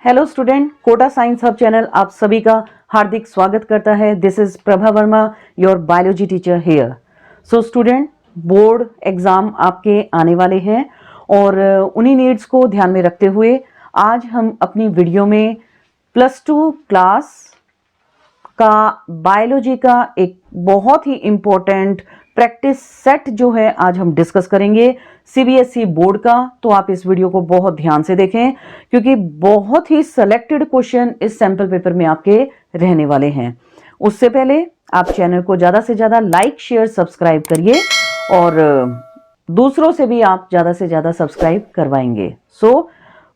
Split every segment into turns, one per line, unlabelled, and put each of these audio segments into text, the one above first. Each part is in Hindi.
Hello student, Kota science hub channel आप सभी का हार्दिक स्वागत करता है। This is Prabha Verma, your biology teacher here. So student, board exam आपके आने वाले हैं और उन्हीं नीड्स को ध्यान में रखते हुए आज हम अपनी वीडियो में +2 क्लास का बायोलॉजी का एक बहुत ही इंपॉर्टेंट प्रैक्टिस सेट जो है आज हम डिस्कस करेंगे सीबीएसई बोर्ड का। तो आप इस वीडियो को बहुत ध्यान से देखें क्योंकि बहुत ही सिलेक्टेड क्वेश्चन इस सैंपल पेपर में आपके रहने वाले हैं। उससे पहले आप चैनल को ज्यादा से ज्यादा लाइक शेयर सब्सक्राइब करिए और दूसरों से भी आप ज्यादा से ज्यादा सब्सक्राइब करवाएंगे। सो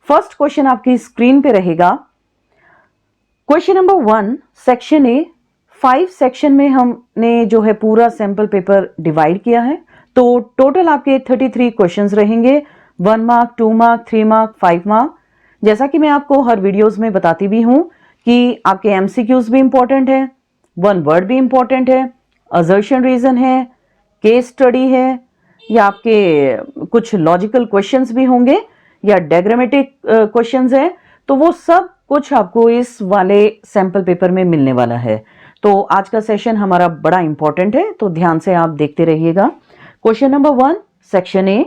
फर्स्ट क्वेश्चन आपकी स्क्रीन पे रहेगा। क्वेश्चन नंबर 1 सेक्शन ए। 5 सेक्शन में हमने जो है पूरा सैंपल पेपर डिवाइड किया है। तो टोटल आपके 33 क्वेश्चंस रहेंगे। 1 मार्क, 2 मार्क, 3 मार्क, 5 मार्क। जैसा कि मैं आपको हर वीडियोस में बताती भी हूं कि आपके एमसीक्यूज भी इंपॉर्टेंट है, 1 वर्ड भी इंपॉर्टेंट है, असर्शन रीजन है, केस स्टडी है, या आपके कुछ लॉजिकल क्वेश्चंस भी होंगे या डायग्रामेटिक क्वेश्चंस है। तो वो सब कुछ आपको इस वाले सैंपल पेपर में मिलने वाला है। तो आज का सेशन हमारा बड़ा इंपॉर्टेंट है, तो ध्यान से आप देखते रहिएगा। Question number 1 section A.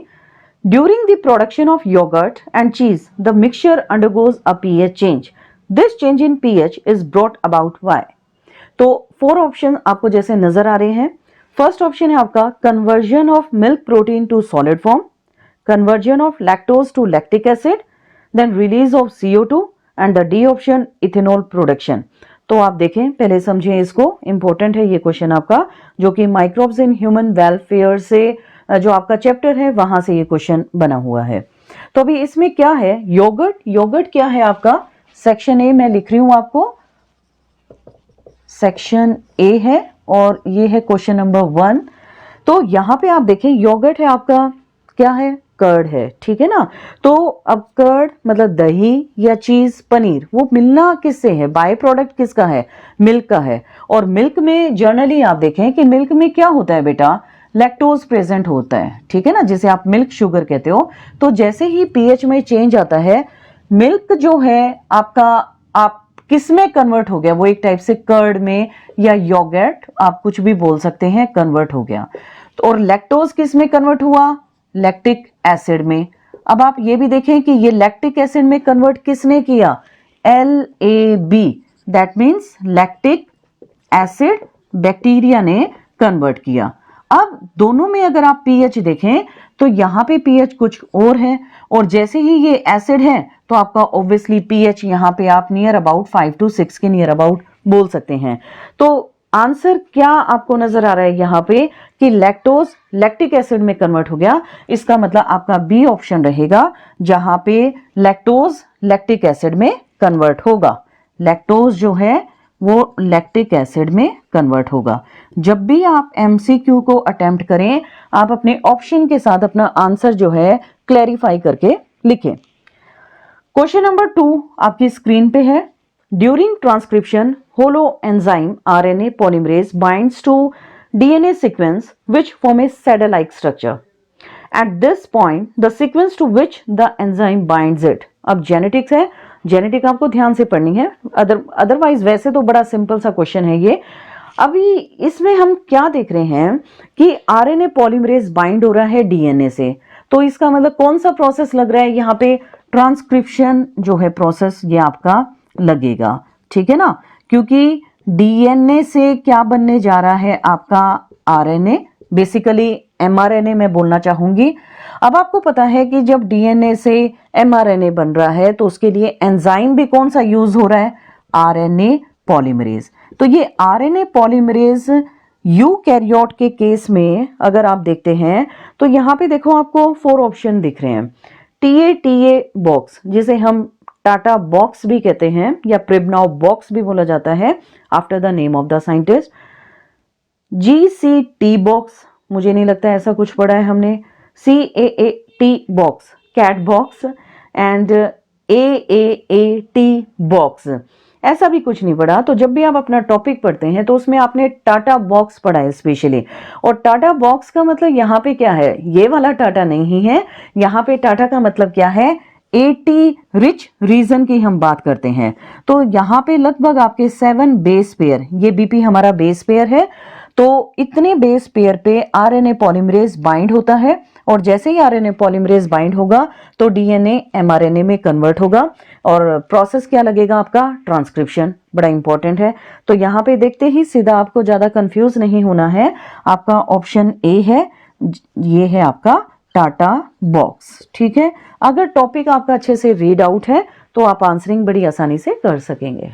During the production of yogurt and cheese the mixture undergoes a pH change. This change in pH is brought about why. तो 4 ऑप्शन आपको जैसे नजर आ रहे हैं। फर्स्ट ऑप्शन है आपका conversion of milk protein to solid form, conversion of lactose to lactic acid, then release of CO2 and the D option ethanol production. तो आप देखें, पहले समझें इसको, इंपॉर्टेंट है ये क्वेश्चन आपका, जो कि माइक्रोब्स इन ह्यूमन वेलफेयर से जो आपका चैप्टर है वहां से ये क्वेश्चन बना हुआ है। तो अभी इसमें क्या है, योगर्ट। योगर्ट क्या है आपका सेक्शन ए, मैं लिख रही हूं आपको, सेक्शन ए है और ये है क्वेश्चन नंबर 1। तो यहां पे आप देखें योगर्ट है आपका, क्या है, कर्ड है, ठीक है ना। तो अब कर्ड मतलब दही या चीज, पनीर, वो मिलना किससे है, बाय प्रोडक्ट किसका है, मिल्क का है। और मिल्क में जनरली आप देखें कि मिल्क में क्या होता है बेटा, लैक्टोज प्रेजेंट होता है, ठीक है ना, जिसे आप मिल्क शुगर कहते हो। तो जैसे ही पीएच में चेंज आता है, मिल्क जो है आपका, आप किस में कन्वर्ट हो गया, वो एक टाइप से कर्ड में या योगर्ट, आप कुछ भी बोल सकते हैं, कन्वर्ट हो गया। तो और लैक्टोज किस में कन्वर्ट हुआ, लैक्टिक एसिड में। अब आप ये भी देखें कि ये लैक्टिक एसिड में कन्वर्ट किसने किया, LAB, that means lactic acid bacteria ने कन्वर्ट किया। अब दोनों में अगर आप पीएच देखें तो यहां पे पीएच कुछ और है, और जैसे ही ये एसिड है तो आपका ऑब्वियसली पीएच यहां पे आप नियर अबाउट 5 to 6 के नियर अबाउट बोल सकते हैं। तो आंसर क्या आपको नजर आ रहा है यहां पे कि लैक्टोज लैक्टिक एसिड में कन्वर्ट हो गया। इसका मतलब आपका बी ऑप्शन रहेगा, जहां पे लैक्टोज लैक्टिक एसिड में कन्वर्ट होगा। लैक्टोज जो है वो लैक्टिक एसिड में कन्वर्ट होगा। जब भी आप एमसीक्यू को अटेम्प्ट करें, आप अपने ऑप्शन के साथ अपना आंसर जो है क्लैरिफाई करके लिखें। क्वेश्चन नंबर 2 आपकी स्क्रीन पे है। During transcription holo enzyme RNA polymerase binds to DNA sequence which form a saddle-like structure. At this point, the sequence to which the enzyme binds it. अब जेनेटिक्स है, जेनेटिक आपको ध्यान से पढ़नी है, अदरवाइज वैसे तो बड़ा सिंपल सा क्वेश्चन है ये। अभी इसमें हम क्या देख रहे हैं कि RNA पॉलीमरेज बाइंड हो रहा है DNA से। तो इसका मतलब कौन सा प्रोसेस लग रहा है यहाँ पे, ट्रांसक्रिप्शन जो है प्रोसेस ये आपका लगेगा, ठीक है ना, क्योंकि DNA से क्या बनने जा रहा है आपका RNA, बेसिकली mRNA मैं बोलना चाहूंगी। अब आपको पता है कि जब DNA से mRNA बन रहा है तो उसके लिए एंजाइम भी कौन सा यूज हो रहा है, RNA पॉलीमरेज। तो ये RNA पॉलीमरेज यूकैरियोट के केस में अगर आप देखते हैं तो यहाँ पे देखो आपको 4 ऑप्शन दिख रहे हैं। TA बॉक्स, जिसे हम टाटा बॉक्स भी कहते हैं या प्रिबनाउ बॉक्स भी बोला जाता है after the name of the scientist. GCT box, मुझे नहीं लगता ऐसा कुछ पढ़ा है हमने। CAAT box, cat box, and AAAT box, ऐसा भी कुछ नहीं पढ़ा। तो जब भी आप अपना टॉपिक पढ़ते हैं तो उसमें आपने टाटा बॉक्स पढ़ा है स्पेशली। और टाटा बॉक्स का मतलब यहाँ पे क्या है, ये वाला टाटा नहीं है, यहाँ पे टाटा का मतलब क्या है, 80 रिच रीजन की हम बात करते हैं तो यहाँ पे लगभग आपके 7 बेस पेयर, ये बीपी हमारा बेस पेयर है, तो इतने बेस पेयर पे आरएनए पॉलीमरेज बाइंड होता है और जैसे ही आरएनए पॉलीमरेज बाइंड होगा तो डीएनए एमआरएनए में कन्वर्ट होगा और प्रोसेस क्या लगेगा आपका, ट्रांसक्रिप्शन, बड़ा इंपॉर्टेंट है। तो यहाँ पे देखते ही सीधा आपको ज्यादा कंफ्यूज नहीं होना है, आपका ऑप्शन ए है, ये है आपका टाटा बॉक्स, ठीक है। अगर टॉपिक आपका अच्छे से रीड आउट है तो आप आंसरिंग बड़ी आसानी से कर सकेंगे।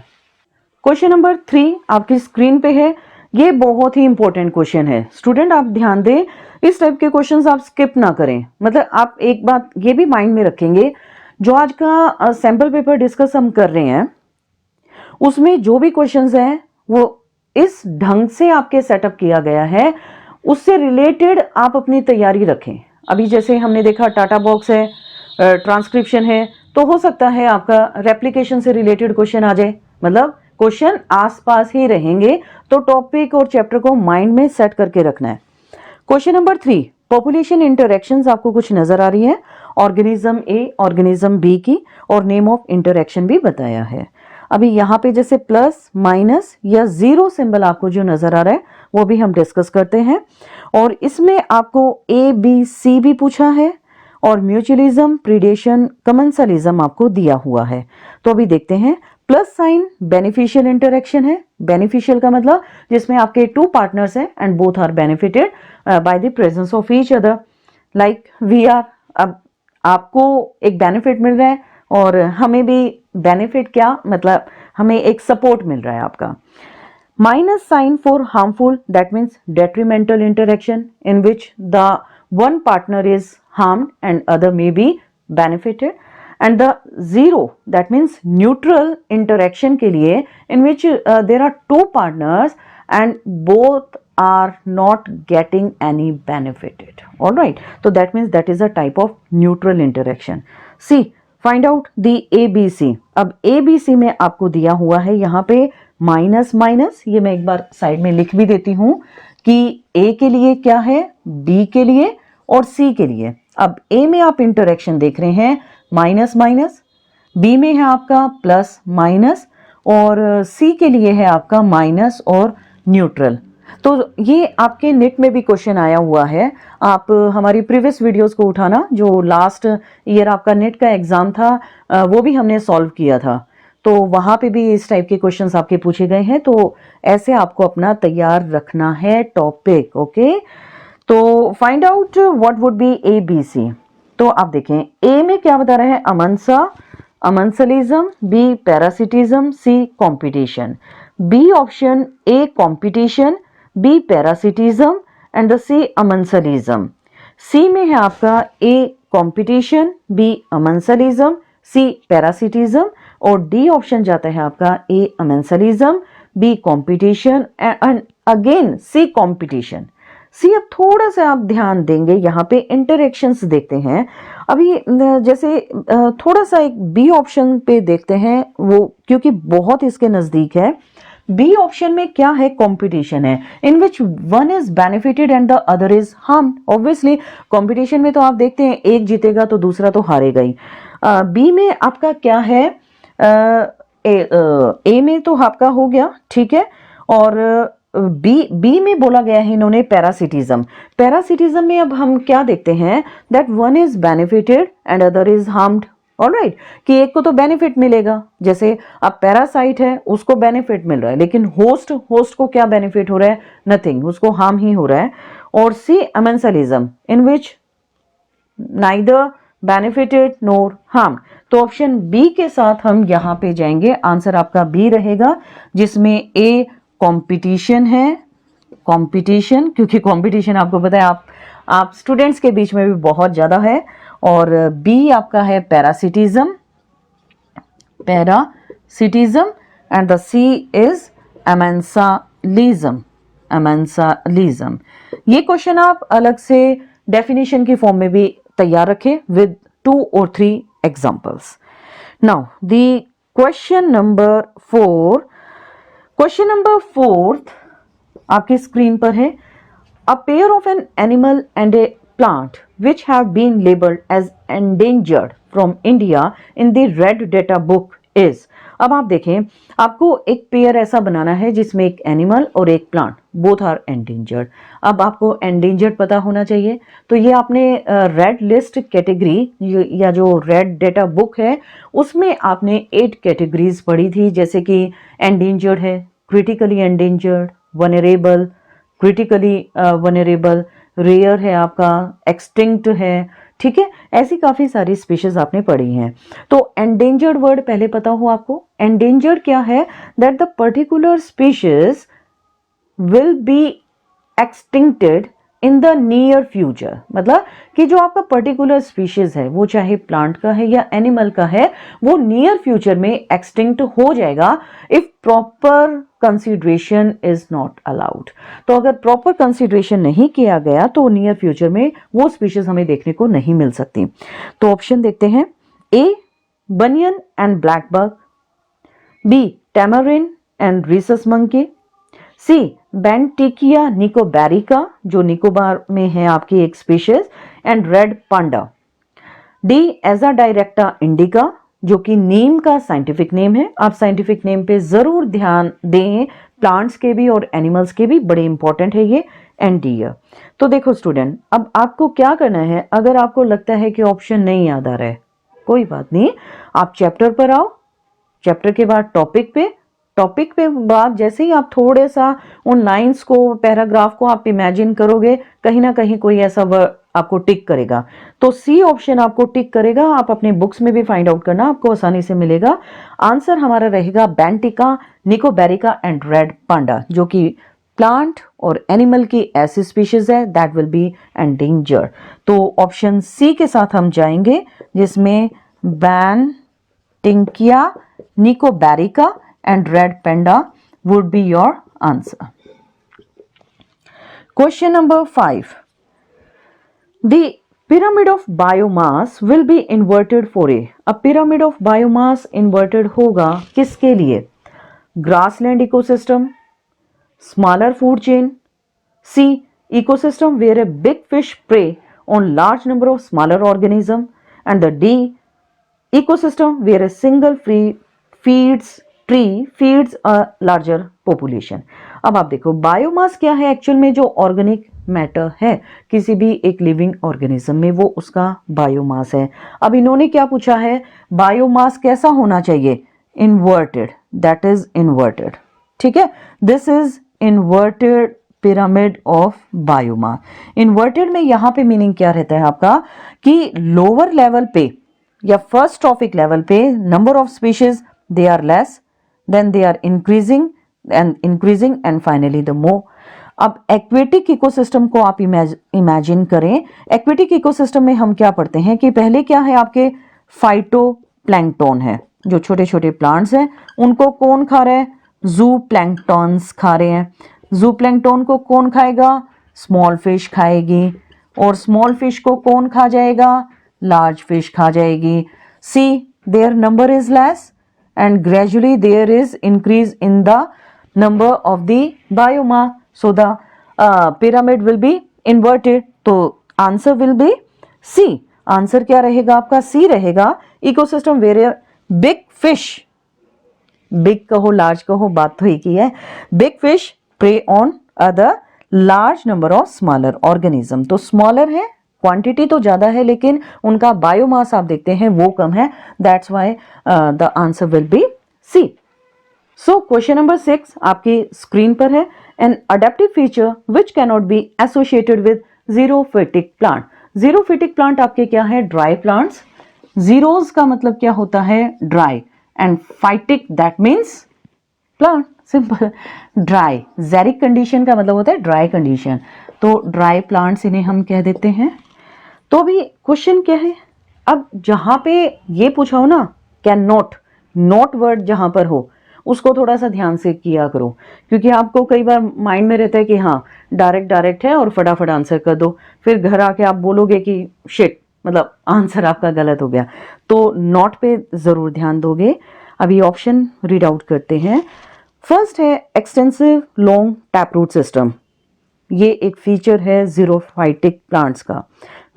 क्वेश्चन नंबर 3 आपकी स्क्रीन पे है, ये बहुत ही इंपॉर्टेंट क्वेश्चन है। स्टूडेंट आप ध्यान दें, इस टाइप के क्वेश्चंस आप स्किप ना करें। मतलब आप एक बात ये भी माइंड में रखेंगे, जो आज का सैंपल पेपर डिस्कस हम कर रहे हैं उसमें जो भी क्वेश्चंस हैं वो इस ढंग से आपके सेटअप किया गया है, उससे रिलेटेड आप अपनी तैयारी रखें। अभी जैसे हमने देखा टाटा बॉक्स है, ट्रांसक्रिप्शन है, तो हो सकता है आपका रेप्लिकेशन से रिलेटेड क्वेश्चन आ जाए, मतलब क्वेश्चन आसपास ही रहेंगे, तो टॉपिक और चैप्टर को माइंड में सेट करके रखना है। क्वेश्चन नंबर 3, पॉपुलेशन इंटरैक्शंस आपको कुछ नजर आ रही है, ऑर्गेनिज्म ए, ऑर्गेनिज्म बी की, और नेम ऑफ इंटरैक्शन भी बताया है। अभी यहाँ पे जैसे प्लस, माइनस या जीरो सिंबल आपको जो नजर आ रहा है वो भी हम डिस्कस करते हैं। और इसमें आपको ए बी सी भी पूछा है और म्यूचुअलिज्म, प्रीडेशन, कमेंसलिज्म आपको दिया हुआ है। तो अभी देखते हैं। प्लस साइन बेनिफिशियल इंटरैक्शन है, बेनिफिशियल का मतलब जिसमें आपके 2 पार्टनर्स हैं and both are benefited by the presence of each other, like we are. अब आपको एक बेनिफिट मिल रहा है और हमें भी बेनिफिट, क्या मतलब हमें एक सपोर्ट मिल रहा है आपका। Minus sign for harmful, that means detrimental interaction in which the one partner is harmed and other may be benefited, and the zero, that means neutral interaction के लिए in which there are 2 partners and both are not getting any benefited, all right, so that means that is a type of neutral interaction. See, find out the ABC. अब ABC में आपको दिया हुआ है यहाँ पे माइनस माइनस, ये मैं एक बार साइड में लिख भी देती हूं कि A के लिए क्या है, B के लिए और C के लिए। अब A में आप इंटरैक्शन देख रहे हैं माइनस माइनस, B में है आपका प्लस माइनस और C के लिए है आपका माइनस और न्यूट्रल। तो ये आपके नेट में भी क्वेश्चन आया हुआ है, आप हमारी प्रीवियस वीडियोस को उठाना, जो लास्ट ईयर आपका नेट का एग्जाम था वो भी हमने सॉल्व किया था, तो वहां पे भी इस टाइप के क्वेश्चंस आपके पूछे गए हैं। तो ऐसे आपको अपना तैयार रखना है टॉपिक, ओके। तो find out what would be A B C. तो आप देखें ए में क्या बता रहे हैं, amensal, amensalism, B parasitism, C competition. B option, A competition, B parasitism and the C amensalism. C में है आपका A competition, B amensalism, C parasitism, और डी ऑप्शन जाता है आपका A amensalism, B competition and again C competition. C, अब थोड़ा सा आप ध्यान देंगे, यहाँ पे इंटरैक्शंस देखते हैं। अभी जैसे थोड़ा सा एक बी ऑप्शन पे देखते हैं, वो क्योंकि बहुत इसके नजदीक है। बी ऑप्शन में क्या है, कंपटीशन है, in which one is benefited and the other is harmed. Obviously competition में तो आप देखते हैं एक जीतेगा तो दूसरा तो हारेगा ही। बी में आपका क्या है, ए में तो आपका हो गया, ठीक है, और बी में बोला गया है इन्होंने पैरासिटिज्म। पैरासिटिज्म में अब हम क्या देखते हैं, that one is benefited and other is harmed, alright, कि एक को तो बेनिफिट मिलेगा, जैसे अब पैरासाइट है उसको बेनिफिट मिल रहा है, लेकिन होस्ट को क्या बेनिफिट हो रहा है, नथिंग, उसको हार्म ही हो रहा है। और सी अमेंसलिज्म इन विच नाइदर बेनिफिटेड नोर हार्म। तो ऑप्शन बी के साथ हम यहां पे जाएंगे, आंसर आपका बी रहेगा, जिसमें ए कंपटीशन है, कंपटीशन, क्योंकि कंपटीशन आपको पता है आप स्टूडेंट्स के बीच में भी बहुत ज्यादा है, और बी आपका है parasitism and the C is amensalism. ये क्वेश्चन आप अलग से डेफिनेशन की फॉर्म में भी तैयार रखें with 2 or 3 examples. Now the question number 4 आपकी स्क्रीन पर है। A pair of an animal and A plant which have been labeled as endangered from India in the red data book is. अब आप देखें, आपको एक पेयर ऐसा बनाना है जिसमें एक एनिमल और एक प्लांट, बोथ आर एंडेंजर्ड। अब आपको एंडेंजर्ड पता होना चाहिए, तो ये आपने रेड लिस्ट कैटेगरी या जो रेड डेटा बुक है उसमें आपने 8 कैटेगरीज पढ़ी थी, जैसे कि एंडेंजर्ड है, critically endangered, vulnerable, critically vulnerable, rare है आपका, एक्सटिंक्ट है, ठीक है। ऐसी काफी सारी स्पीशीज आपने पढ़ी हैं। तो एंडेंजर्ड वर्ड पहले पता हो आपको। एंडेंजर्ड क्या है? That the particular species will be extincted in the near future, मतलब कि जो आपका पर्टिकुलर स्पीशीज है वो चाहे प्लांट का है या एनिमल का है, वो नियर फ्यूचर में एक्सटिंक्ट हो जाएगा if proper consideration is not allowed. तो अगर प्रॉपर कंसीडरेशन नहीं किया गया तो नियर फ्यूचर में वो स्पीशीज हमें देखने को नहीं मिल सकती। तो ऑप्शन देखते हैं। A, banyan and black bug, B, tamarin and rhesus monkey, C, Bentinckia nicobarica जो निकोबार में है आपकी एक species, and red panda, D, Azadirachta indica जो कि नीम का साइंटिफिक नेम है। आप साइंटिफिक नेम पे जरूर ध्यान दें, प्लांट्स के भी और एनिमल्स के भी, बड़े इंपॉर्टेंट है ये, एंड डियर। तो देखो स्टूडेंट, अब आपको क्या करना है, अगर आपको लगता है कि ऑप्शन नहीं याद आ रहा है, कोई बात नहीं, आप चैप्टर पर आओ, चैप्टर के बाद टॉपिक पे बाद जैसे ही आप थोड़े सा उन लाइंस को, पैराग्राफ को आप इमेजिन करोगे, कहीं ना कहीं कोई ऐसा वर्ड आपको टिक करेगा, तो सी ऑप्शन आपको टिक करेगा। आप अपने बुक्स में भी फाइंड आउट करना, आपको आसानी से मिलेगा। आंसर हमारा रहेगा बेंटिका निकोबैरिका एंड रेड पांडा, जो कि प्लांट और एनिमल की ऐसी स्पीशीज है दैट विल बी एंडेंजर्ड। तो ऑप्शन सी के साथ हम जाएंगे, जिसमें बेंटिकिया निकोबैरिका and red panda would be your answer. Question number 5. The pyramid of biomass will be inverted for a. अब pyramid of biomass inverted होगा किसके लिए? Grassland ecosystem, smaller food chain, C, ecosystem where a big fish prey on large number of smaller organism, and the D, ecosystem where a single tree feeds a larger population. अब आप देखो, बायोमास क्या है एक्चुअल में? जो ऑर्गेनिक मैटर है किसी भी एक लिविंग ऑर्गेनिज्म में, वो उसका बायोमास है। अब इन्होंने क्या पूछा है, बायोमास कैसा होना चाहिए? इन्वर्टेड, दैट इज इन्वर्टेड, ठीक है। This is inverted pyramid of biomass. Inverted में यहां पे मीनिंग क्या रहता है आपका, कि लोअर लेवल पे या फर्स्ट ट्रॉफिक लेवल पे number of species they are less, then they are increasing and finally the more. अब एक्वेटिक इकोसिस्टम को आप इमेजिन करें। एक्वेटिक इकोसिस्टम में हम क्या पढ़ते हैं कि पहले क्या है आपके फाइटोप्लैंक्टन है, जो छोटे छोटे प्लांट्स हैं, उनको कौन खा रहा है? जू प्लैंक्टन्स खा रहे हैं। जू प्लैंक्टन को कौन खाएगा? स्मॉल फिश खाएगी, और स्मॉल फिश को कौन खा जाएगा? लार्ज फिश खा जाएगी। C, their number is less and gradually there is increase in the number of the bioma, so the pyramid will be inverted. तो answer will be C. Answer क्या रहेगा आपका? C रहेगा। Ecosystem where big fish, big कहो लार्ज कहो, बात तो एक ही है, big fish prey on other large number of smaller organism. तो स्मॉलर है, क्वांटिटी तो ज्यादा है लेकिन उनका बायोमास आप देखते हैं वो कम है, that's why the answer will be C. So question number 6 आपकी स्क्रीन पर है। An adaptive feature which can not be associated with xerophytic plant. Xerophytic plant आपके क्या है? Dry plants. जीरोज का मतलब क्या होता है? Dry, and phytic that means plant, simple. Dry, xeric condition का मतलब होता है ड्राई कंडीशन, तो ड्राई प्लांट्स इन्हें हम कह देते हैं। तो अभी क्वेश्चन क्या है, अब जहां पे ये पूछा हो ना, कैन नॉट, नॉट वर्ड जहां पर हो उसको थोड़ा सा ध्यान से किया करो, क्योंकि आपको कई बार माइंड में रहता है कि हाँ डायरेक्ट है और फटाफट आंसर कर दो, फिर घर आके आप बोलोगे कि शिट, मतलब आंसर आपका गलत हो गया। तो नॉट पे जरूर ध्यान दोगे। अभी ऑप्शन रीड आउट करते हैं। फर्स्ट है extensive long tap root system, ये एक फीचर है जीरोफाइटिक प्लांट्स का।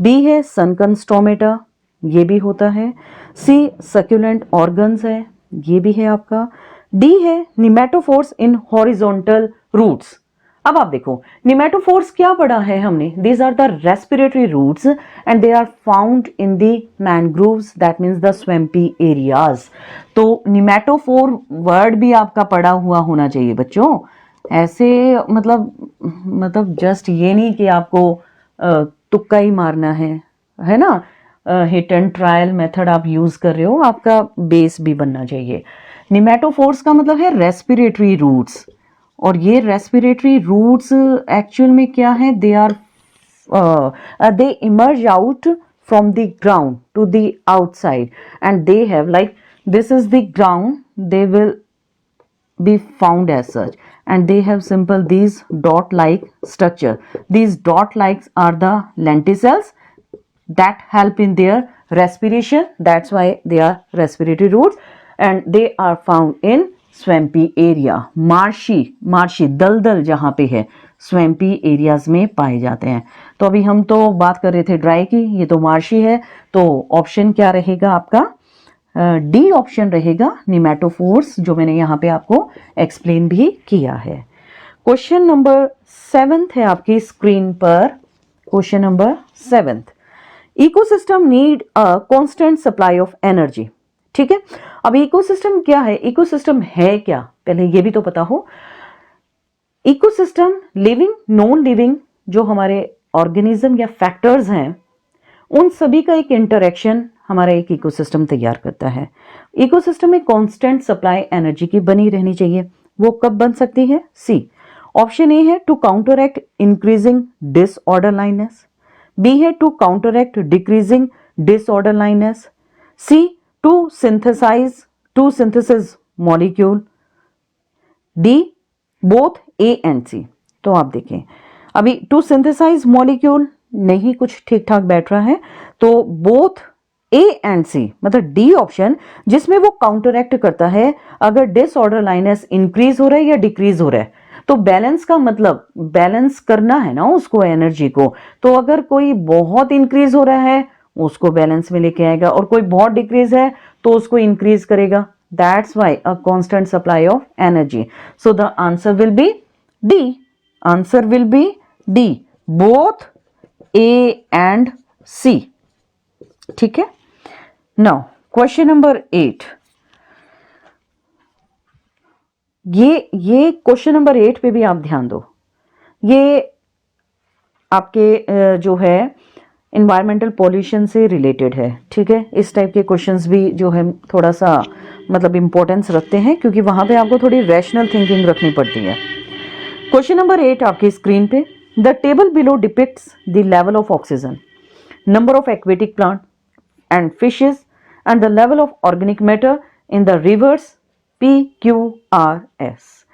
बी है सनकन स्टोमेटा, ये भी होता है। सी सक्यूलेंट ऑर्गन्स है, ये भी है आपका। डी है निमेटोफोर्स इन हॉरिजॉन्टल रूट्स। अब आप देखो निमेटोफोर्स क्या पढ़ा है हमने, these are the respiratory roots and they are found in the mangroves, that means the swampy areas. तो निमेटोफोर वर्ड भी आपका पढ़ा हुआ होना चाहिए बच्चों, ऐसे मतलब जस्ट ये नहीं कि आपको तुक्का ही मारना है ना, हिट एंड ट्रायल मेथड आप यूज कर रहे हो, आपका बेस भी बनना चाहिए। निमेटोफोर्स का मतलब है रेस्पिरेटरी रूट्स, और ये रेस्पिरेटरी रूट्स एक्चुअल में क्या है, they emerge out from the ground to the outside and they have like this is the ground, they will be found as such and they have simple these dot like structure. These dot likes are the lenticels that help in their respiration, that's why they are respiratory roots and they are found in swampy area. marshy दलदल जहाँ पे है स्वैम्पी एरियाज में पाए जाते हैं। तो अभी हम तो बात कर रहे थे ड्राई की, ये तो मार्शी है, तो ऑप्शन क्या रहेगा आपका, डी ऑप्शन रहेगा निमेटोफोर्स, जो मैंने यहाँ पे आपको एक्सप्लेन भी किया है। क्वेश्चन नंबर 7 है आपकी स्क्रीन पर। Question number 7, ecosystem need a constant supply of energy. ठीक है, अब इकोसिस्टम क्या है, इकोसिस्टम है क्या, पहले ये भी तो पता हो। इकोसिस्टम लिविंग नॉन लिविंग जो हमारे ऑर्गेनिज्म या फैक्टर्स हैं, उन सभी का एक इंटरेक्शन हमारा एक इकोसिस्टम तैयार करता है। इकोसिस्टम में कांस्टेंट सप्लाई एनर्जी की बनी रहनी चाहिए। वो कब बन सकती है, सी ऑप्शन ए है to counteract increasing disorderliness, B है to counteract decreasing disorderliness, C to synthesis molecule, D both A and C. तो आप देखें अभी टू सिंथेसाइज मॉलिक्यूल नहीं कुछ ठीक ठाक बैठ रहा है, तो बोथ ए एंड सी मतलब डी ऑप्शन, जिसमें वो काउंटरएक्ट करता है अगर डिसऑर्डर लाइनेस इंक्रीज हो रहा है या डिक्रीज हो रहा है। तो बैलेंस का मतलब बैलेंस करना है ना उसको, एनर्जी को। तो अगर कोई बहुत इंक्रीज हो रहा है उसको बैलेंस में लेके आएगा, और कोई बहुत डिक्रीज है तो उसको इंक्रीज करेगा। That's why a constant supply of energy. So the answer will be D, answer will be D, both A and C. ठीक है, नाउ क्वेश्चन नंबर 8, ये क्वेश्चन नंबर 8 पे भी आप ध्यान दो। ये आपके जो है इन्वायरमेंटल पॉल्यूशन से रिलेटेड है। ठीक है, इस टाइप के क्वेश्चंस भी जो है थोड़ा सा मतलब इंपॉर्टेंस रखते हैं, क्योंकि वहां पे आपको थोड़ी रैशनल थिंकिंग रखनी पड़ती है। क्वेश्चन नंबर 8 आपकी स्क्रीन पे, the table below depicts the level of oxygen, number of aquatic plant and fishes and the level of organic matter in the rivers PQRS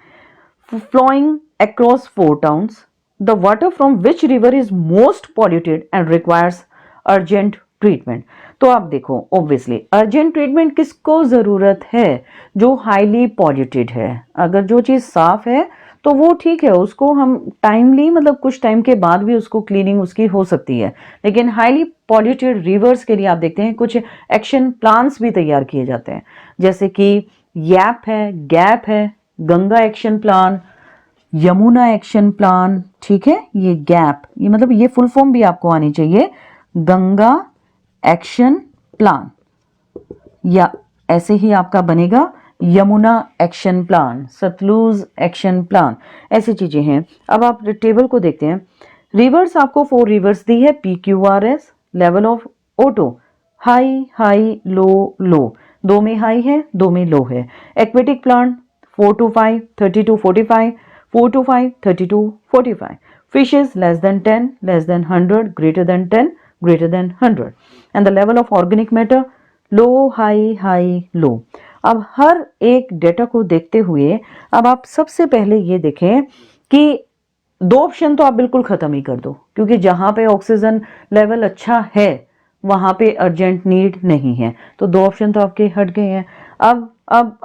flowing across 4 towns. The water from which river is most polluted and requires urgent treatment. तो आप देखो ऑब्वियसली अर्जेंट ट्रीटमेंट किसको जरूरत है, जो हाईली पॉल्यूटेड है। अगर जो चीज साफ है तो वो ठीक है, उसको हम टाइमली मतलब कुछ टाइम के बाद भी उसको क्लीनिंग उसकी हो सकती है। लेकिन हाईली पॉल्यूटेड रिवर्स के लिए आप देखते हैं कुछ एक्शन प्लान्स भी तैयार किए जाते हैं, जैसे कि YAP है, गैप है, Ganga action plan, Yamuna action plan. ठीक है, ये गैप ये मतलब ये फुल फॉर्म भी आपको आनी चाहिए, गंगा एक्शन प्लान, या ऐसे ही आपका बनेगा Yamuna action plan, Sutlej action plan, ऐसी चीजें हैं। अब आप टेबल को देखते हैं, रिवर्स आपको 4 रिवर्स दी है PQRS, level of O2 high high low low, 2 में हाई है 2 में लो है। Aquatic plant 4 to 5 30 to 45, 4 to 5 30 to 45, fishes less than 10 less than 100 greater than 10 greater than 100, and the level of organic matter low high high लो। अब हर एक डेटा को देखते हुए अब आप सबसे पहले ये देखें कि 2 ऑप्शन तो आप बिल्कुल खत्म ही कर दो, क्योंकि जहां पे ऑक्सीजन लेवल अच्छा है वहां पे अर्जेंट नीड नहीं है, तो 2 ऑप्शन तो आपके हट गए हैं। अब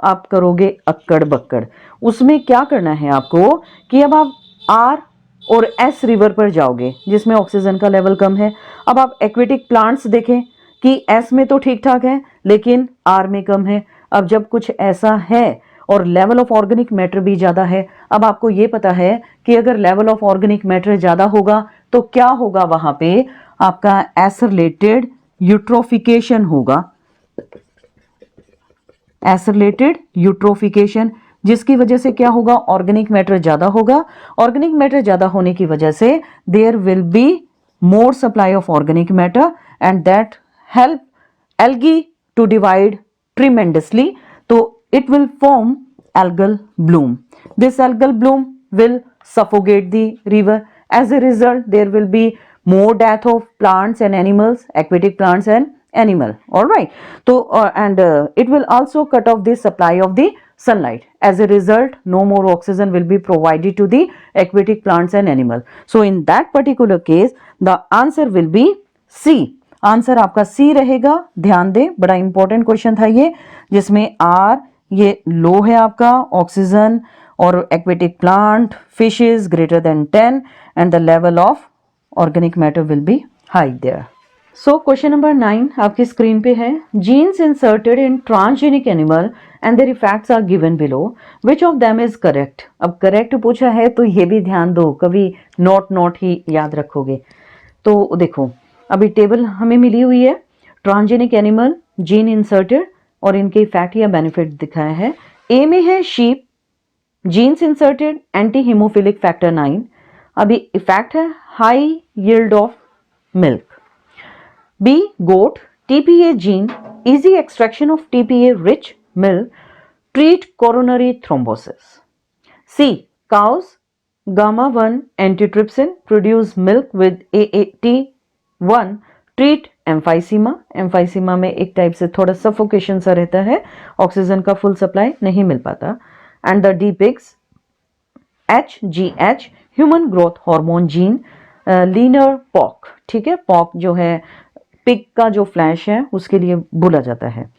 आप करोगे अक्कड़ बक्कड़। उसमें क्या करना है आपको कि अब आप R और S रिवर पर जाओगे जिसमें ऑक्सीजन का लेवल कम है। अब आप एक्वेटिक प्लांट्स देखें कि S में तो ठीक ठाक है लेकिन R में कम है। अब जब कुछ ऐसा है और लेवल ऑफ ऑर्गेनिक मैटर भी ज्यादा है, अब आपको ये पता है कि अगर लेवल ऑफ ऑर्गेनिक मैटर ज्यादा होगा तो क्या होगा, वहां पे आपका एसरलेटेड यूट्रोफिकेशन होगा, एसरलेटेड यूट्रोफिकेशन, जिसकी वजह से क्या होगा, ऑर्गेनिक मैटर ज्यादा होगा। ऑर्गेनिक मैटर ज्यादा होने की वजह से there will be more supply of organic matter and that help algae to divide tremendously. So it will form algal bloom. This algal bloom will suffocate the river. As a result, there will be more death of plants and animals, aquatic plants and animal. All right. So it will also cut off the supply of the sunlight. As a result, no more oxygen will be provided to the aquatic plants and animal. So in that particular case, the answer will be C. Answer आपका सी रहेगा। ध्यान दें, बड़ा इंपॉर्टेंट क्वेश्चन था ये, जिसमें आर ये लो है आपका ऑक्सीजन और aquatic plant fishes greater than 10 and the level of organic matter will be high there. So question number 9 आपकी स्क्रीन पे है। Genes inserted in transgenic animal and their effects are given below, which of them is correct. अब करेक्ट पूछा है तो ये भी ध्यान दो, कभी नोट ही याद रखोगे। तो देखो, अभी टेबल हमें मिली हुई है, ट्रांसजेनिक एनिमल, जीन इंसर्टेड और इनके इफेक्ट या बेनिफिट दिखाया है। ए में है sheep, genes inserted, anti haemophilic factor 9, अभी इफेक्ट है high yield of milk. B goat, TPA gene, easy extraction of TPA rich milk, treat coronary thrombosis. C cows, gamma 1 antitrypsin produce milk with AAT1 treat emphysema. Emphysema में एक टाइप से थोड़ा सफोकेशन सा रहता है, ऑक्सीजन का फुल सप्लाई नहीं मिल पाता। And the D pigs HGH human growth hormone gene, linear pock, ठीक है, पॉक जो है पिग का जो फ्लैश है उसके लिए बोला जाता है।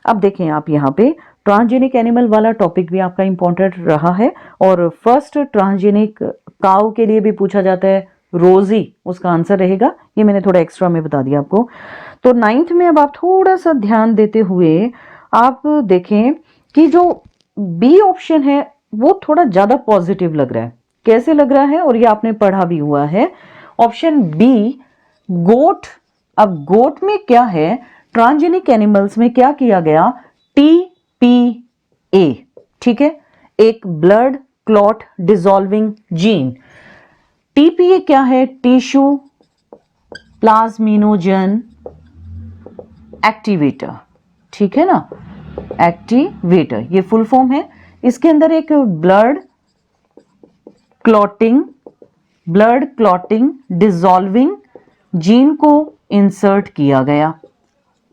अब देखें आप यहाँ पे ट्रांसजेनिक एनिमल वाला टॉपिक भी आपका इंपॉर्टेंट रहा है और फर्स्ट ट्रांसजेनिक काउ के लिए भी पूछा जाता है, रोजी उसका आंसर रहेगा। ये मैंने थोड़ा एक्स्ट्रा में बता दिया आपको। तो 9th में अब आप थोड़ा सा ध्यान देते हुए आप देखें कि जो बी ऑप्शन है वो थोड़ा ज्यादा पॉजिटिव लग रहा है। कैसे लग रहा है, और ये आपने पढ़ा भी हुआ है। ऑप्शन बी गोट, अब गोट में क्या है, ट्रांसजेनिक एनिमल्स में क्या किया गया, TPA, ठीक है, एक blood clot dissolving gene. TPA क्या है, टिश्यू प्लाज्मिनोजन एक्टिवेटर, ठीक है ना, एक्टिवेटर ये फुल फॉर्म है। इसके अंदर एक ब्लड क्लॉटिंग डिसॉल्विंग जीन को इंसर्ट किया गया।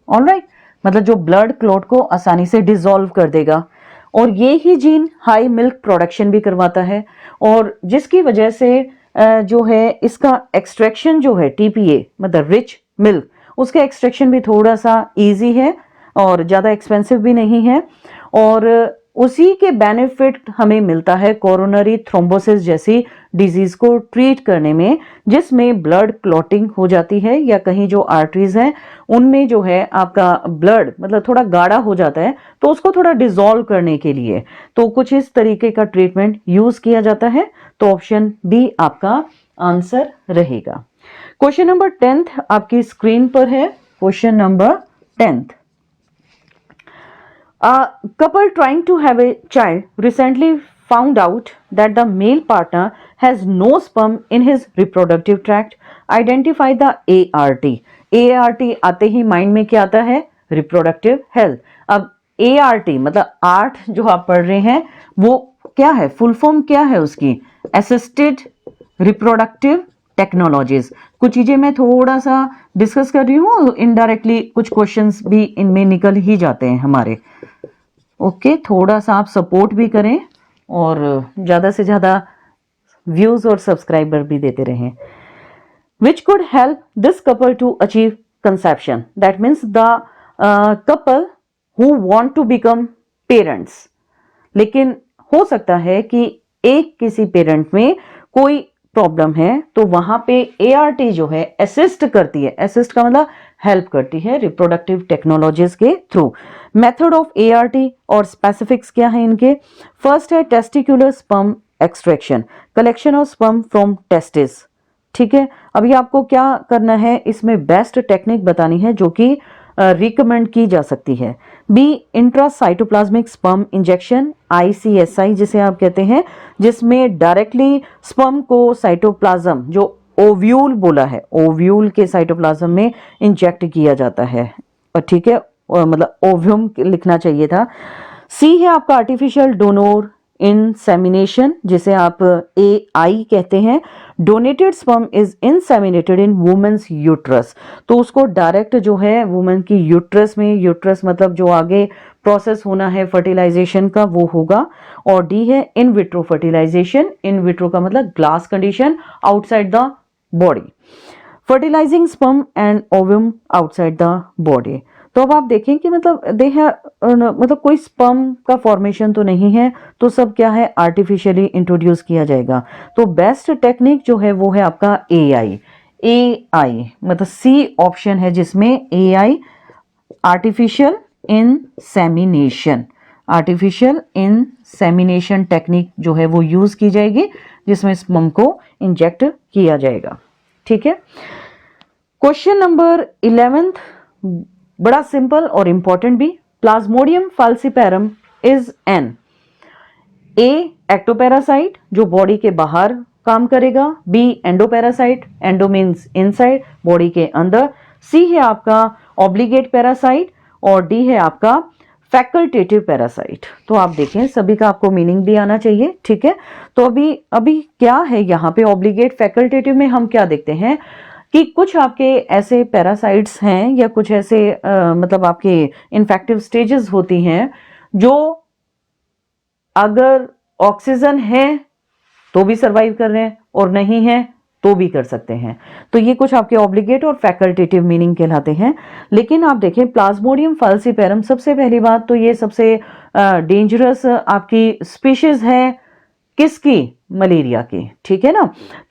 ऑलराइट, मतलब जो ब्लड क्लॉट को आसानी से डिसॉल्व कर देगा, और ये ही जीन हाई मिल्क प्रोडक्शन भी करवाता है, और जिसकी वजह से जो है इसका एक्सट्रैक्शन जो है टीपीए मतलब रिच मिल्क, उसका एक्सट्रैक्शन भी थोड़ा सा इजी है और ज़्यादा एक्सपेंसिव भी नहीं है, और उसी के बेनिफिट हमें मिलता है कोरोनरी थ्रोम्बोसिस जैसी डिजीज को ट्रीट करने में, जिसमें ब्लड क्लॉटिंग हो जाती है या कहीं जो आर्टरीज हैं उनमें जो है आपका ब्लड मतलब थोड़ा गाढ़ा हो जाता है, तो उसको थोड़ा डिसॉल्व करने के लिए तो कुछ इस तरीके का ट्रीटमेंट यूज किया जाता है। तो ऑप्शन बी आपका आंसर रहेगा। क्वेश्चन नंबर 10th आपकी स्क्रीन पर है। Question number 10th, a couple trying to have a child recently found out that the male partner has no sperm in his reproductive tract. Identify the ART. ART आते ही माइंड में क्या आता है, रिप्रोडक्टिव हेल्थ। अब ART मतलब आर्ट जो आप पढ़ रहे हैं वो क्या है, फुल फॉर्म क्या है उसकी, असिस्टेड रिप्रोडक्टिव टेक्नोलॉजीज। कुछ चीजें मैं थोड़ा सा डिस्कस कर रही हूँ, इनडायरेक्टली कुछ क्वेश्चंस भी इनमें निकल ही जाते हैं हमारे। ओके, थोड़ा सा आप सपोर्ट भी करें और ज्यादा से ज्यादा व्यूज और सब्सक्राइबर भी देते रहें। Which could help this couple to achieve conception, that means the couple who want to become parents. लेकिन हो सकता है कि एक किसी पेरेंट में कोई प्रॉब्लम है तो वहां पे ART जो है असिस्ट करती है। असिस्ट का मतलब हेल्प करती है रिप्रोडक्टिव टेक्नोलॉजीज के थ्रू। मेथड ऑफ एआरटी और स्पेसिफिक्स क्या है इनके? फर्स्ट है testicular sperm extraction, collection of sperm from testis. ठीक है, अभी आपको क्या करना है, इसमें बेस्ट टेक्निक बतानी है जो कि रिकमेंड की जा सकती है। B intracytoplasmic sperm injection, ICSI जिसे आप कहते हैं, जिसमें डायरेक्टली स्पर्म को साइटोप्लाज्म, जो ओव्यूल बोला है, ओव्यूल के साइटोप्लाज्म में इंजेक्ट किया जाता है। ठीक है, मतलब ओव्यूम लिखना चाहिए था। सी है आपका आर्टिफिशियल डोनर इंसेमिनेशन, जिसे आप AI कहते हैं। Donated sperm is inseminated in women's uterus, तो उसको डायरेक्ट जो है वुमेन की यूट्रस में, यूट्रस मतलब जो आगे प्रोसेस होना है फर्टिलाइजेशन का वो होगा। और डी है in vitro fertilisation, in vitro का मतलब glass condition outside the body, fertilising sperm and ovum outside the body. तो अब आप देखें कि मतलब मतलब कोई स्पर्म का फॉर्मेशन तो नहीं है, तो सब क्या है आर्टिफिशियली इंट्रोड्यूस किया जाएगा। तो बेस्ट टेक्निक जो है वो है आपका AI मतलब सी ऑप्शन है जिसमें AI artificial insemination, artificial insemination technique जो है वो यूज की जाएगी, जिसमें स्पर्म को इंजेक्ट किया जाएगा। ठीक है, क्वेश्चन नंबर 11 बड़ा सिंपल और इंपॉर्टेंट भी। Plasmodium falciparum is an a ectoparasite जो बॉडी के बाहर काम करेगा, B endoparasite, endo means inside body के अंदर, सी है आपका ऑब्लिगेट पैरासाइट और डी है आपका फैकल्टेटिव पैरासाइट। तो आप देखें सभी का आपको मीनिंग भी आना चाहिए। ठीक है, तो अभी क्या है यहाँ पे ऑब्लिगेट फैकल्टेटिव में हम क्या देखते हैं कि कुछ आपके ऐसे पैरासाइट्स हैं या कुछ ऐसे मतलब आपके इन्फेक्टिव स्टेजेस होती हैं जो अगर ऑक्सीजन है तो भी सरवाइव कर रहे हैं और नहीं है तो भी कर सकते हैं। तो ये कुछ आपके ऑब्लिगेट और फैकल्टेटिव मीनिंग कहलाते हैं। लेकिन आप देखें प्लाज्मोडियम फाल्सिपेरम, सबसे पहली बात तो ये सबसे डेंजरस आपकी स्पीशीज है किसकी? मलेरिया की। ठीक है ना,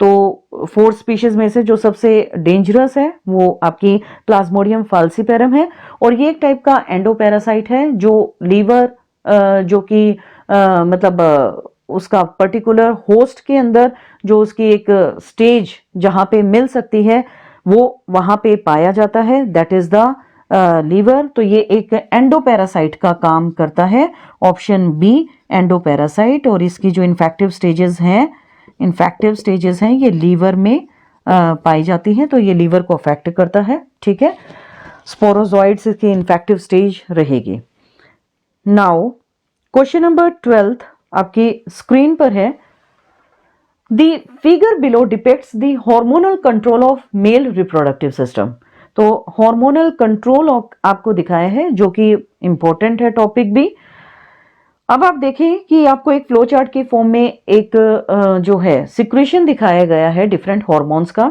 तो 4 स्पीशीज में से जो सबसे डेंजरस है वो आपकी प्लाज्मोडियम फाल्सिपेरम है। और ये एक टाइप का एंडोपैरासाइट है जो लीवर जो कि मतलब उसका पर्टिकुलर होस्ट के अंदर जो उसकी एक स्टेज जहां पे मिल सकती है वो वहां पे पाया जाता है, दैट इज द लीवर। तो ये एक एंडोपैरासाइट का काम करता है, ऑप्शन बी एंडोपैरासाइट। और इसकी जो इन्फेक्टिव स्टेजेस हैं ये लीवर में पाई जाती हैं, तो ये लीवर को अफेक्ट करता है। ठीक है, स्पोरोजॉइड्स की इन्फेक्टिव स्टेज रहेगी। नाउ क्वेश्चन नंबर 12 आपकी स्क्रीन पर है। The figure below depicts the hormonal control of male reproductive system. तो हार्मोनल कंट्रोल आपको दिखाया है जो कि इंपॉर्टेंट है टॉपिक भी। अब आप देखें कि आपको एक फ्लो चार्ट के फॉर्म में एक जो है सिक्रेशन दिखाया गया है डिफरेंट हार्मोन्स का।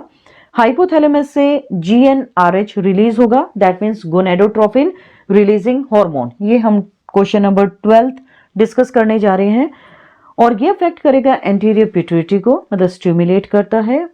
हाइपोथैलेमस से GnRH रिलीज होगा, that means gonadotrophin releasing hormone. ये हम क्वेश्चन नंबर 12 डिस्कस करने जा रहे हैं। और ये अफेक्ट करेगा एंटीरियर पिट्यूटरी को, मतलब स्टिमुलेट करता है।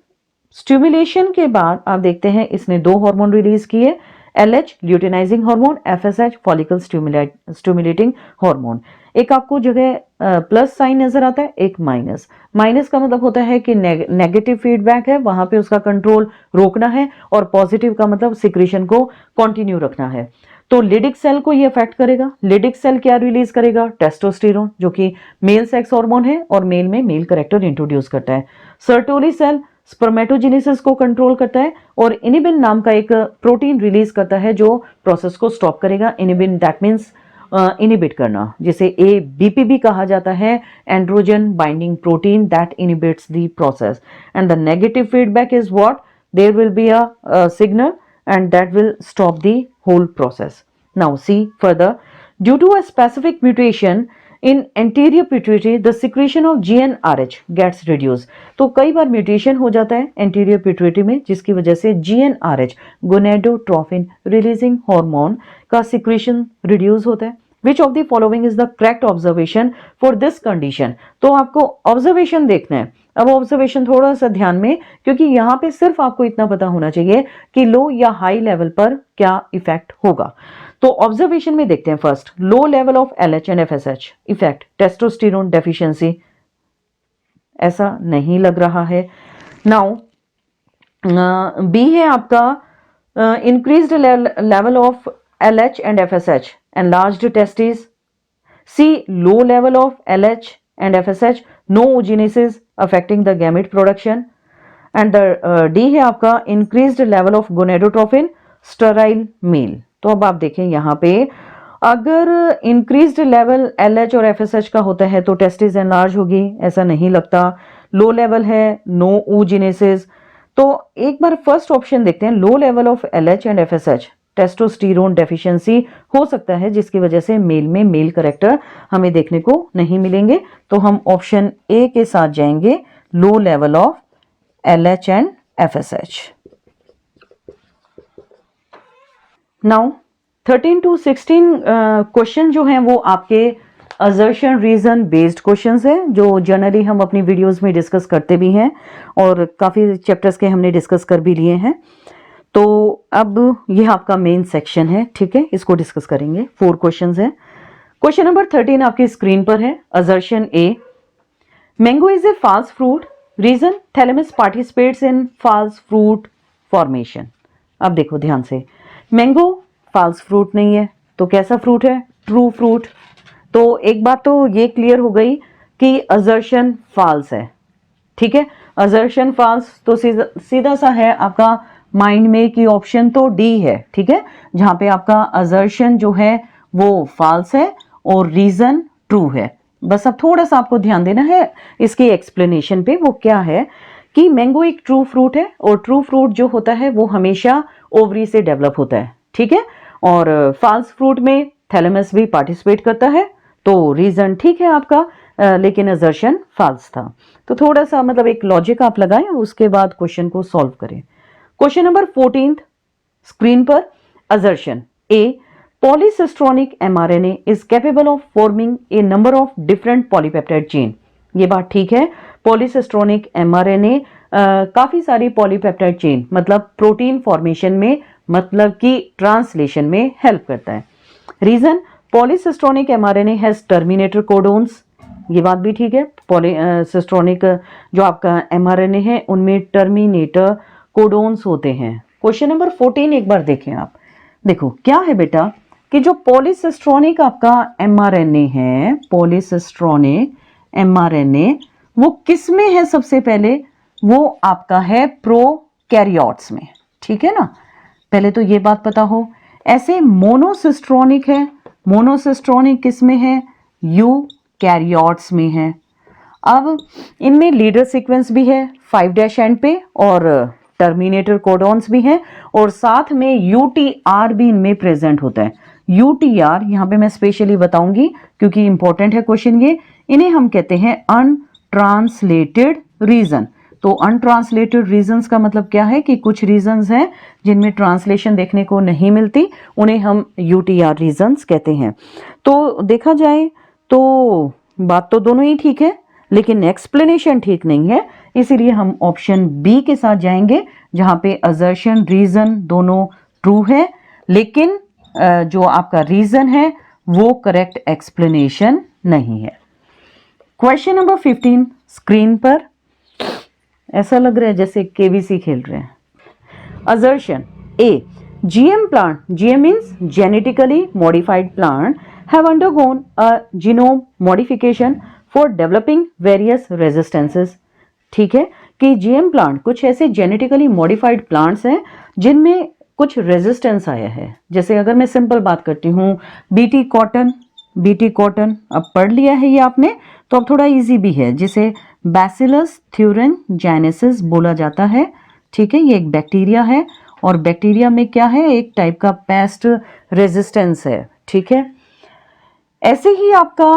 स्टिमुलेशन के बाद आप देखते हैं इसने 2 हार्मोन रिलीज किए, LH luteinizing hormone, FSH follicle stimulating hormone. एक आपको जगह प्लस साइन नजर आता है, एक माइनस। माइनस का मतलब होता है कि नेगेटिव फीडबैक है, वहां पे उसका कंट्रोल रोकना है, और पॉजिटिव का मतलब सिक्रीशन को कंटिन्यू रखना है। तो लिडिक सेल को ये अफेक्ट करेगा। लिडिक सेल क्या रिलीज करेगा? टेस्टोस्टेरोन, जो कि मेल सेक्स हार्मोन है और मेल में मेल कैरेक्टर इंट्रोड्यूस करता है। सर्टोली सेल स्पर्मेटोजेनेसिस को कंट्रोल करता है और इनिबिन नाम का एक प्रोटीन रिलीज करता है जो प्रोसेस को स्टॉप करेगा। इनिबिन दैट मीन्स इनिबिट करना, जिसे ABP कहा जाता है, androgen binding protein that inhibits the process. And the negative feedback is what? There will be a signal and that will stop the whole process. Now see further, due to a specific mutation in anterior pituitary the secretion of GnRH gets reduced. तो कई बार म्यूटेशन हो जाता है एंटीरियर पिट्यूटरी में जिसकी वजह से GnRH गोनेडोट्रोफिन रिलीजिंग हार्मोन का सिक्रेशन रिड्यूस होता है। Which of the following is the correct observation for this condition. तो आपको ऑब्जर्वेशन देखना है। अब ऑब्जर्वेशन थोड़ा सा ध्यान में, क्योंकि यहाँ पे सिर्फ आपको इतना पता होना चाहिए कि लो या हाई लेवल पर क्या इफेक्ट होगा। तो ऑब्जर्वेशन में देखते हैं first, low level of LH and FSH effect testosterone deficiency, ऐसा नहीं लग रहा है। नाउ बी है आपका increased level of LH and FSH enlarged testes. C, low level of LH and FSH, no oogenesis affecting the gamete production. And the D है आपका increased level of gonadotrophin, sterile male. तो अब आप देखें यहाँ पे अगर increased level LH और FSH का होता है तो testis enlarge होगी, ऐसा नहीं लगता। लो लेवल है, no oogenesis। तो एक बार फर्स्ट ऑप्शन देखते हैं, low level of LH and FSH, testosterone deficiency हो सकता है जिसकी वजह से मेल में मेल करेक्टर हमें देखने को नहीं मिलेंगे। तो हम ऑप्शन ए के साथ जाएंगे, low level of LH and FSH। Now 13 to 16 question जो हैं वो आपके असर्शन रीजन बेस्ड क्वेश्चंस हैं, जो जनरली हम अपनी वीडियोस में डिस्कस करते भी हैं और काफ़ी चैप्टर्स के हमने डिस्कस कर भी लिए हैं। तो अब यह आपका मेन सेक्शन है, ठीक है, इसको डिस्कस करेंगे। 4 क्वेश्चंस हैं। क्वेश्चन नंबर 13 आपकी स्क्रीन पर है। Assertion A, mango is a false fruit, reason thalamus participates in false fruit formation. अब देखो ध्यान से, मैंगो फॉल्स फ्रूट नहीं है तो कैसा फ्रूट है? True fruit. तो एक बात तो ये क्लियर हो गई कि असर्शन फॉल्स है, ठीक है। असर्शन फॉल्स तो सीधा सा है आपका माइंड में कि ऑप्शन तो डी है, ठीक है, जहां पे आपका असर्शन जो है वो फॉल्स है और रीजन ट्रू है। बस अब थोड़ा सा आपको ध्यान देना है इसकी एक्सप्लेनेशन पे। वो क्या है कि मैंगो एक ट्रू फ्रूट है और ट्रू फ्रूट जो होता है वो हमेशा ओवरी से डेवलप होता है, ठीक है, और फॉल्स फ्रूट में थैलेमस भी पार्टिसिपेट करता है। तो रीजन ठीक है आपका, लेकिन असर्शन फॉल्स था। तो थोड़ा सा मतलब एक लॉजिक आप लगाएं, उसके बाद क्वेश्चन को सॉल्व करें। क्वेश्चन नंबर 14 स्क्रीन पर, assertion A, polycistronic mRNA is capable of forming a number of different polypeptide chain. ये बात ठीक है, पॉलीसिस्ट्रोनिक mRNA काफी सारी पॉलीपेप्टाइड चेन मतलब प्रोटीन फॉर्मेशन में, मतलब कि ट्रांसलेशन में हेल्प करता है। Reason polycistronic mRNA has terminator codons, ये बात भी ठीक है। पॉलीसिस्ट्रोनिक जो आपका mRNA है उनमें टर्मिनेटर कोडोन्स होते हैं। क्वेश्चन नंबर 14 एक बार देखें आप। देखो क्या है बेटा कि जो पॉलीसिस्ट्रोनिक आपका mRNA है, पॉलीसिस्ट्रोनिक mRNA वो किस में है? सबसे पहले वो आपका है प्रोकैरियोट्स में, ठीक है ना, पहले तो ये बात पता हो। ऐसे मोनोसिस्ट्रोनिक है, मोनोसिस्ट्रोनिक किस में है? यूकैरियोट्स में है। अब इनमें लीडर सीक्वेंस भी है 5' एंड पे और टर्मिनेटर कोडॉन्स भी हैं और साथ में यूटीआर भी इनमें प्रेजेंट होता है। यूटीआर यहाँ पे मैं स्पेशली बताऊंगी क्योंकि इंपॉर्टेंट है क्वेश्चन ये। इन्हें हम कहते हैं अनट्रांसलेटेड रीजन। तो अनट्रांसलेटेड रीजंस का मतलब क्या है कि कुछ रीजंस हैं जिनमें ट्रांसलेशन देखने को नहीं मिलती, उन्हें हम यूटीआर रीजंस कहते हैं। तो देखा जाए तो बात तो दोनों ही ठीक है लेकिन एक्सप्लेनेशन ठीक नहीं है, इसीलिए हम ऑप्शन बी के साथ जाएंगे जहां पे असर्शन रीजन दोनों ट्रू है लेकिन जो आपका रीजन है वो करेक्ट एक्सप्लेनेशन नहीं है। क्वेश्चन नंबर 15 स्क्रीन पर, ऐसा लग रहा है जैसे केवीसी खेल रहे हैं। Assertion A, GM plant, GM means genetically modified plant, have undergone a genome modification for developing various resistances। ठीक है कि GM प्लांट कुछ ऐसे जेनेटिकली मॉडिफाइड प्लांट्स हैं जिनमें कुछ रेजिस्टेंस आया है। जैसे अगर मैं सिंपल बात करती हूँ बीटी कॉटन, बीटी कॉटन अब पढ़ लिया है ये आपने, तो अब थोड़ा इजी भी है, जिसे बैसिलस थ्यूरेनजेनेसिस बोला जाता है। ठीक है, ये एक बैक्टीरिया है और बैक्टीरिया में क्या है, एक टाइप का पेस्ट रेजिस्टेंस है। ठीक है, ऐसे ही आपका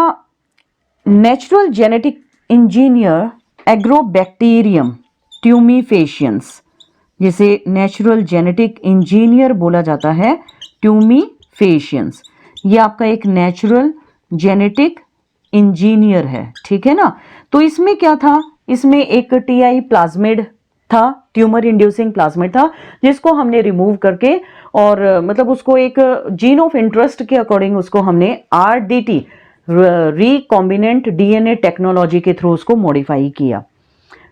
natural genetic engineer agrobacterium tumefaciens, जिसे नेचुरल जेनेटिक इंजीनियर बोला जाता है ट्यूमीफेशियंस, ये आपका एक नेचुरल जेनेटिक इंजीनियर है, ठीक है ना। तो इसमें क्या था, इसमें एक टीआई प्लाज्मिड था, ट्यूमर इंड्यूसिंग प्लाज्मिड था, जिसको हमने रिमूव करके और मतलब उसको एक जीन ऑफ इंटरेस्ट के अकॉर्डिंग उसको हमने आरडीटी रिकॉम्बिनेंट डीएनए टेक्नोलॉजी के थ्रू उसको मॉडिफाई किया।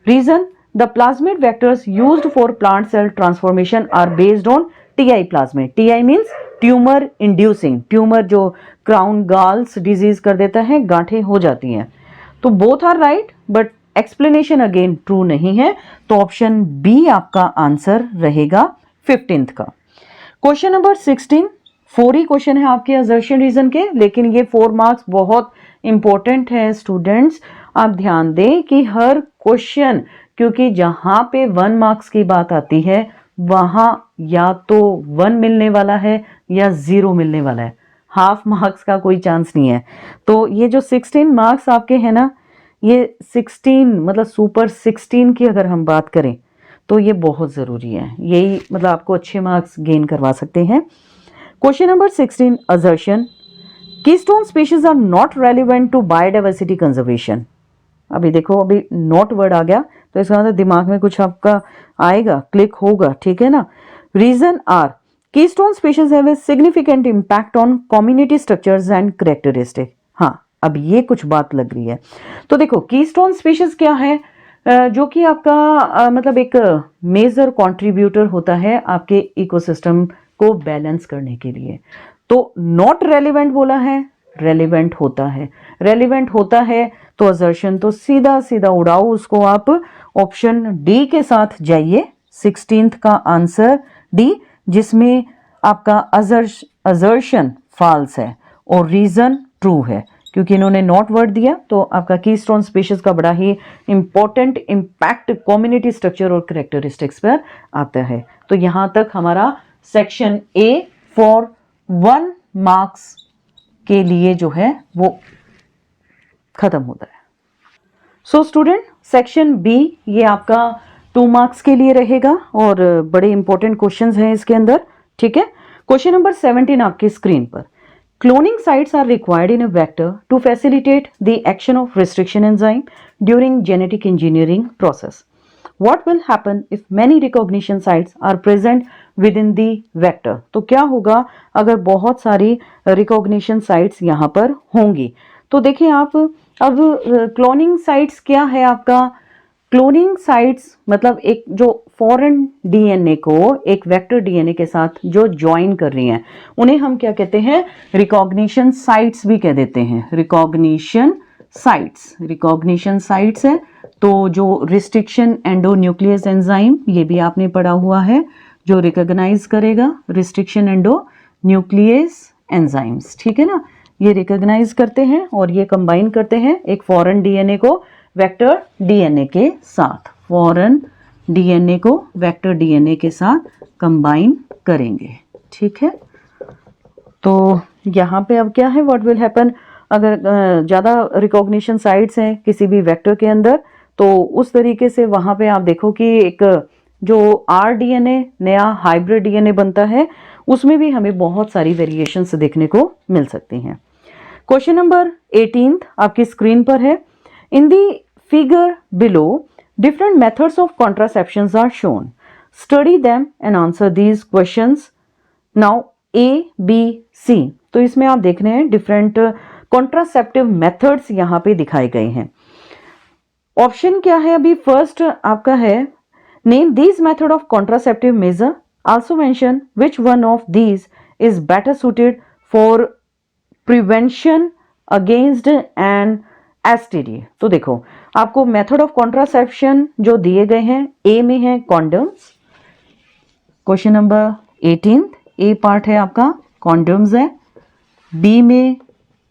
Reason, the plasmid vectors used for plant cell transformation are based on Ti plasmid. Ti means tumour inducing, tumour जो क्राउन गाल्स डिजीज कर देता है, गांठें हो जाती हैं। तो both are right, but explanation again true नहीं है, तो ऑप्शन बी आपका आंसर रहेगा 15th का। क्वेश्चन नंबर 16, 4 ही क्वेश्चन है आपके असर्शन रीजन के, लेकिन ये 4 मार्क्स बहुत इंपॉर्टेंट है स्टूडेंट्स। आप ध्यान दें कि हर क्वेश्चन, क्योंकि जहां पे 1 मार्क्स की बात आती है वहां या तो 1 मिलने वाला है या 0 मिलने वाला है, हाफ मार्क्स का कोई चांस नहीं है। तो ये जो 16 मार्क्स आपके हैं ना, ये 16 मतलब सुपर 16 की अगर हम बात करें तो ये बहुत ज़रूरी है, यही मतलब आपको अच्छे मार्क्स गेन करवा सकते हैं। Question number 16, assertion, keystone species are not relevant to biodiversity conservation. अभी देखो, अभी नॉट वर्ड आ गया तो इसका मतलब दिमाग में कुछ आपका आएगा, क्लिक होगा, ठीक है ना। Reason R, keystone species have a significant impact on community structures and characteristic. हाँ, अब ये कुछ बात लग रही है। तो देखो, कीस्टोन स्पीशीज क्या है, जो कि आपका मतलब एक मेजर कंट्रीब्यूटर होता है आपके इकोसिस्टम को बैलेंस करने के लिए। तो नॉट रेलिवेंट बोला है, रेलिवेंट होता है, रेलिवेंट होता है तो असर्शन तो सीधा सीधा उड़ाओ उसको आप, ऑप्शन डी के साथ जाइए। 16th का आंसर डी, जिसमें आपका असर्शन फॉल्स है और रीजन ट्रू है, क्योंकि इन्होंने नॉट वर्ड दिया। तो आपका कीस्टोन स्पीशीज का बड़ा ही इंपॉर्टेंट इम्पैक्ट कम्युनिटी स्ट्रक्चर और कैरेक्टरिस्टिक्स पर आता है। तो यहां तक हमारा सेक्शन ए फॉर 1 मार्क्स के लिए जो है वो खत्म होता है। सो स्टूडेंट, सेक्शन बी ये आपका 2 मार्क्स के लिए रहेगा और बड़े इंपॉर्टेंट क्वेश्चंस हैं इसके अंदर, ठीक है। क्वेश्चन नंबर 17 आपकी स्क्रीन पर, cloning sites are required in a vector to facilitate the action of restriction enzyme during genetic engineering process. What will happen if many recognition sites are present within the vector? तो क्या होगा अगर बहुत सारी recognition sites यहाँ पर होंगी? तो देखिए आप, अब क्लोनिंग साइट्स क्या है आपका, क्लोनिंग साइट्स मतलब एक जो फॉरेन डीएनए को एक वेक्टर डीएनए के साथ जो ज्वाइन कर रही हैं, उन्हें हम क्या कहते हैं, रिकॉग्निशन साइट्स भी कह देते हैं। रिकॉग्निशन साइट्स, रिकॉग्निशन साइट्स है। तो जो रिस्ट्रिक्शन एंडोन्यूक्लियस एंजाइम, ये भी आपने पढ़ा हुआ है, जो रिकॉग्नाइज करेगा रिस्ट्रिक्शन एंडोन्यूक्लियस एंजाइम्स, ठीक है ना, ये रिकॉग्नाइज करते हैं और ये कंबाइन करते हैं एक फॉरेन डीएनए को वेक्टर डीएनए के साथ, फॉरेन डीएनए को वेक्टर डीएनए के साथ कंबाइन करेंगे, ठीक है। तो यहाँ पे अब क्या है, व्हाट विल हैपन, अगर ज़्यादा रिकॉग्निशन साइट्स हैं किसी भी वेक्टर के अंदर, तो उस तरीके से वहाँ पे आप देखो कि एक जो आरडीएनए नया हाइब्रिड डीएनए बनता है, उसमें भी हमें बहुत सारी वेरिएशंस देखने को मिल सकती हैं। क्वेश्चन नंबर 18 आपकी स्क्रीन पर है, in the figure below different methods of contraceptions are shown, study them and answer these questions now A B C। तो इसमें आप देख रहे हैं डिफरेंट कॉन्ट्रासेप्टिव मेथड्स यहाँ पे दिखाए गए हैं। ऑप्शन क्या है, अभी फर्स्ट आपका है, name these method of contraceptive measure, also mention which one of these is better suited for prevention against and STD. तो देखो आपको मेथड ऑफ कॉन्ट्रासेप्शन जो दिए गए हैं, ए में है कॉन्डम्स, क्वेश्चन नंबर 18 ए पार्ट है आपका कॉन्डम्स है, बी में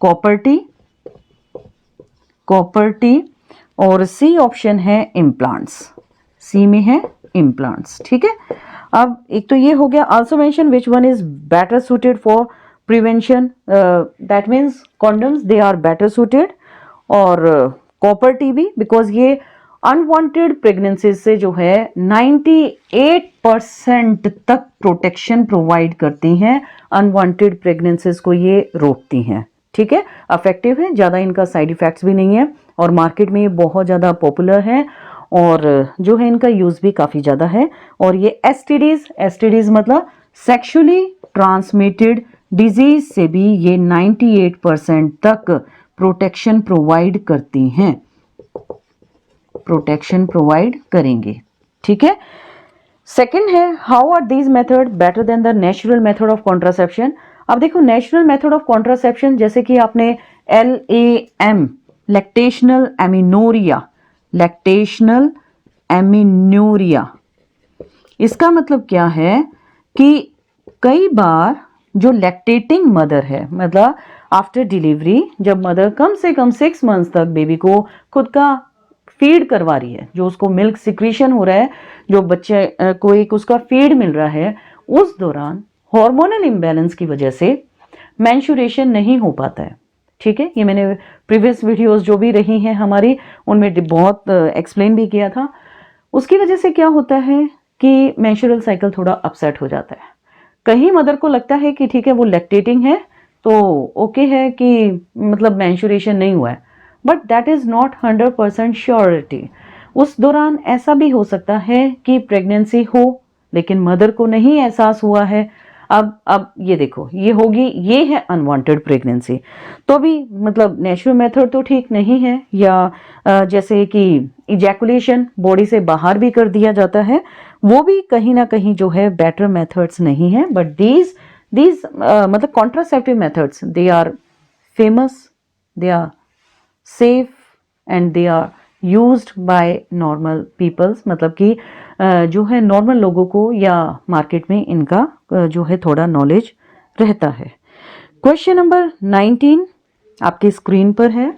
कॉपर टी और सी ऑप्शन है इम्प्लांट्स, सी में है इम्प्लांट्स, ठीक है। अब एक तो ये हो गया, also mention which one is better suited for prevention, that means condoms they are better suited, और कॉपर टी भी बिकॉज ये अनवांटेड प्रेगनेंसी से जो है 98% तक प्रोटेक्शन प्रोवाइड करती हैं। अनवांटेड प्रेगनेंसीज को ये रोकती हैं, ठीक है, इफेक्टिव है, ज़्यादा इनका साइड इफेक्ट्स भी नहीं है और मार्केट में ये बहुत ज़्यादा पॉपुलर है और जो है इनका यूज़ भी काफ़ी ज़्यादा है। और ये एसटीडीज मतलब सेक्सुअली ट्रांसमिटेड डिजीज से भी ये 98% तक प्रोटेक्शन प्रोवाइड करती हैं, प्रोटेक्शन प्रोवाइड करेंगे, ठीक है। सेकंड है, how are these method better than the natural method of contraception. अब देखो नेचुरल मेथड ऑफ कॉन्ट्रासेप्शन जैसे कि आपने LAM लैक्टेशनल एमिनोरिया, इसका मतलब क्या है कि कई बार जो लैक्टेटिंग मदर है, मतलब आफ्टर डिलीवरी जब मदर कम से कम 6 मंथ्स तक बेबी को खुद का फीड करवा रही है, जो उसको मिल्क सिक्रीशन हो रहा है, जो बच्चे को एक उसका फीड मिल रहा है, उस दौरान हार्मोनल इम्बैलेंस की वजह से मेंस्ट्रुएशन नहीं हो पाता है, ठीक है। ये मैंने प्रीवियस वीडियोस जो भी रही हैं हमारी उनमें बहुत एक्सप्लेन भी किया था। उसकी वजह से क्या होता है कि मेंस्ट्रुअल साइकिल थोड़ा अपसेट हो जाता है। कहीं मदर को लगता है कि ठीक है वो लैक्टेटिंग है तो ओके है कि मतलब मेंस्ट्रुएशन नहीं हुआ है, but that is not 100% surety. उस दौरान ऐसा भी हो सकता है कि प्रेगनेंसी हो लेकिन मदर को नहीं एहसास हुआ है। अब ये देखो ये होगी, ये है अनवांटेड प्रेगनेंसी। तो भी मतलब नेचुरल मेथड तो ठीक नहीं है, या जैसे कि इजैकुलेशन बॉडी से बाहर भी कर दिया जाता है, वो भी कहीं ना कहीं जो है बेटर मेथड्स नहीं है। बट दीज मतलब contraceptive methods, they are famous, they are safe and they are used by normal peoples, मतलब कि जो है नॉर्मल लोगों को या मार्केट में इनका जो है थोड़ा नॉलेज रहता है। क्वेश्चन नंबर 19 आपकी स्क्रीन पर है।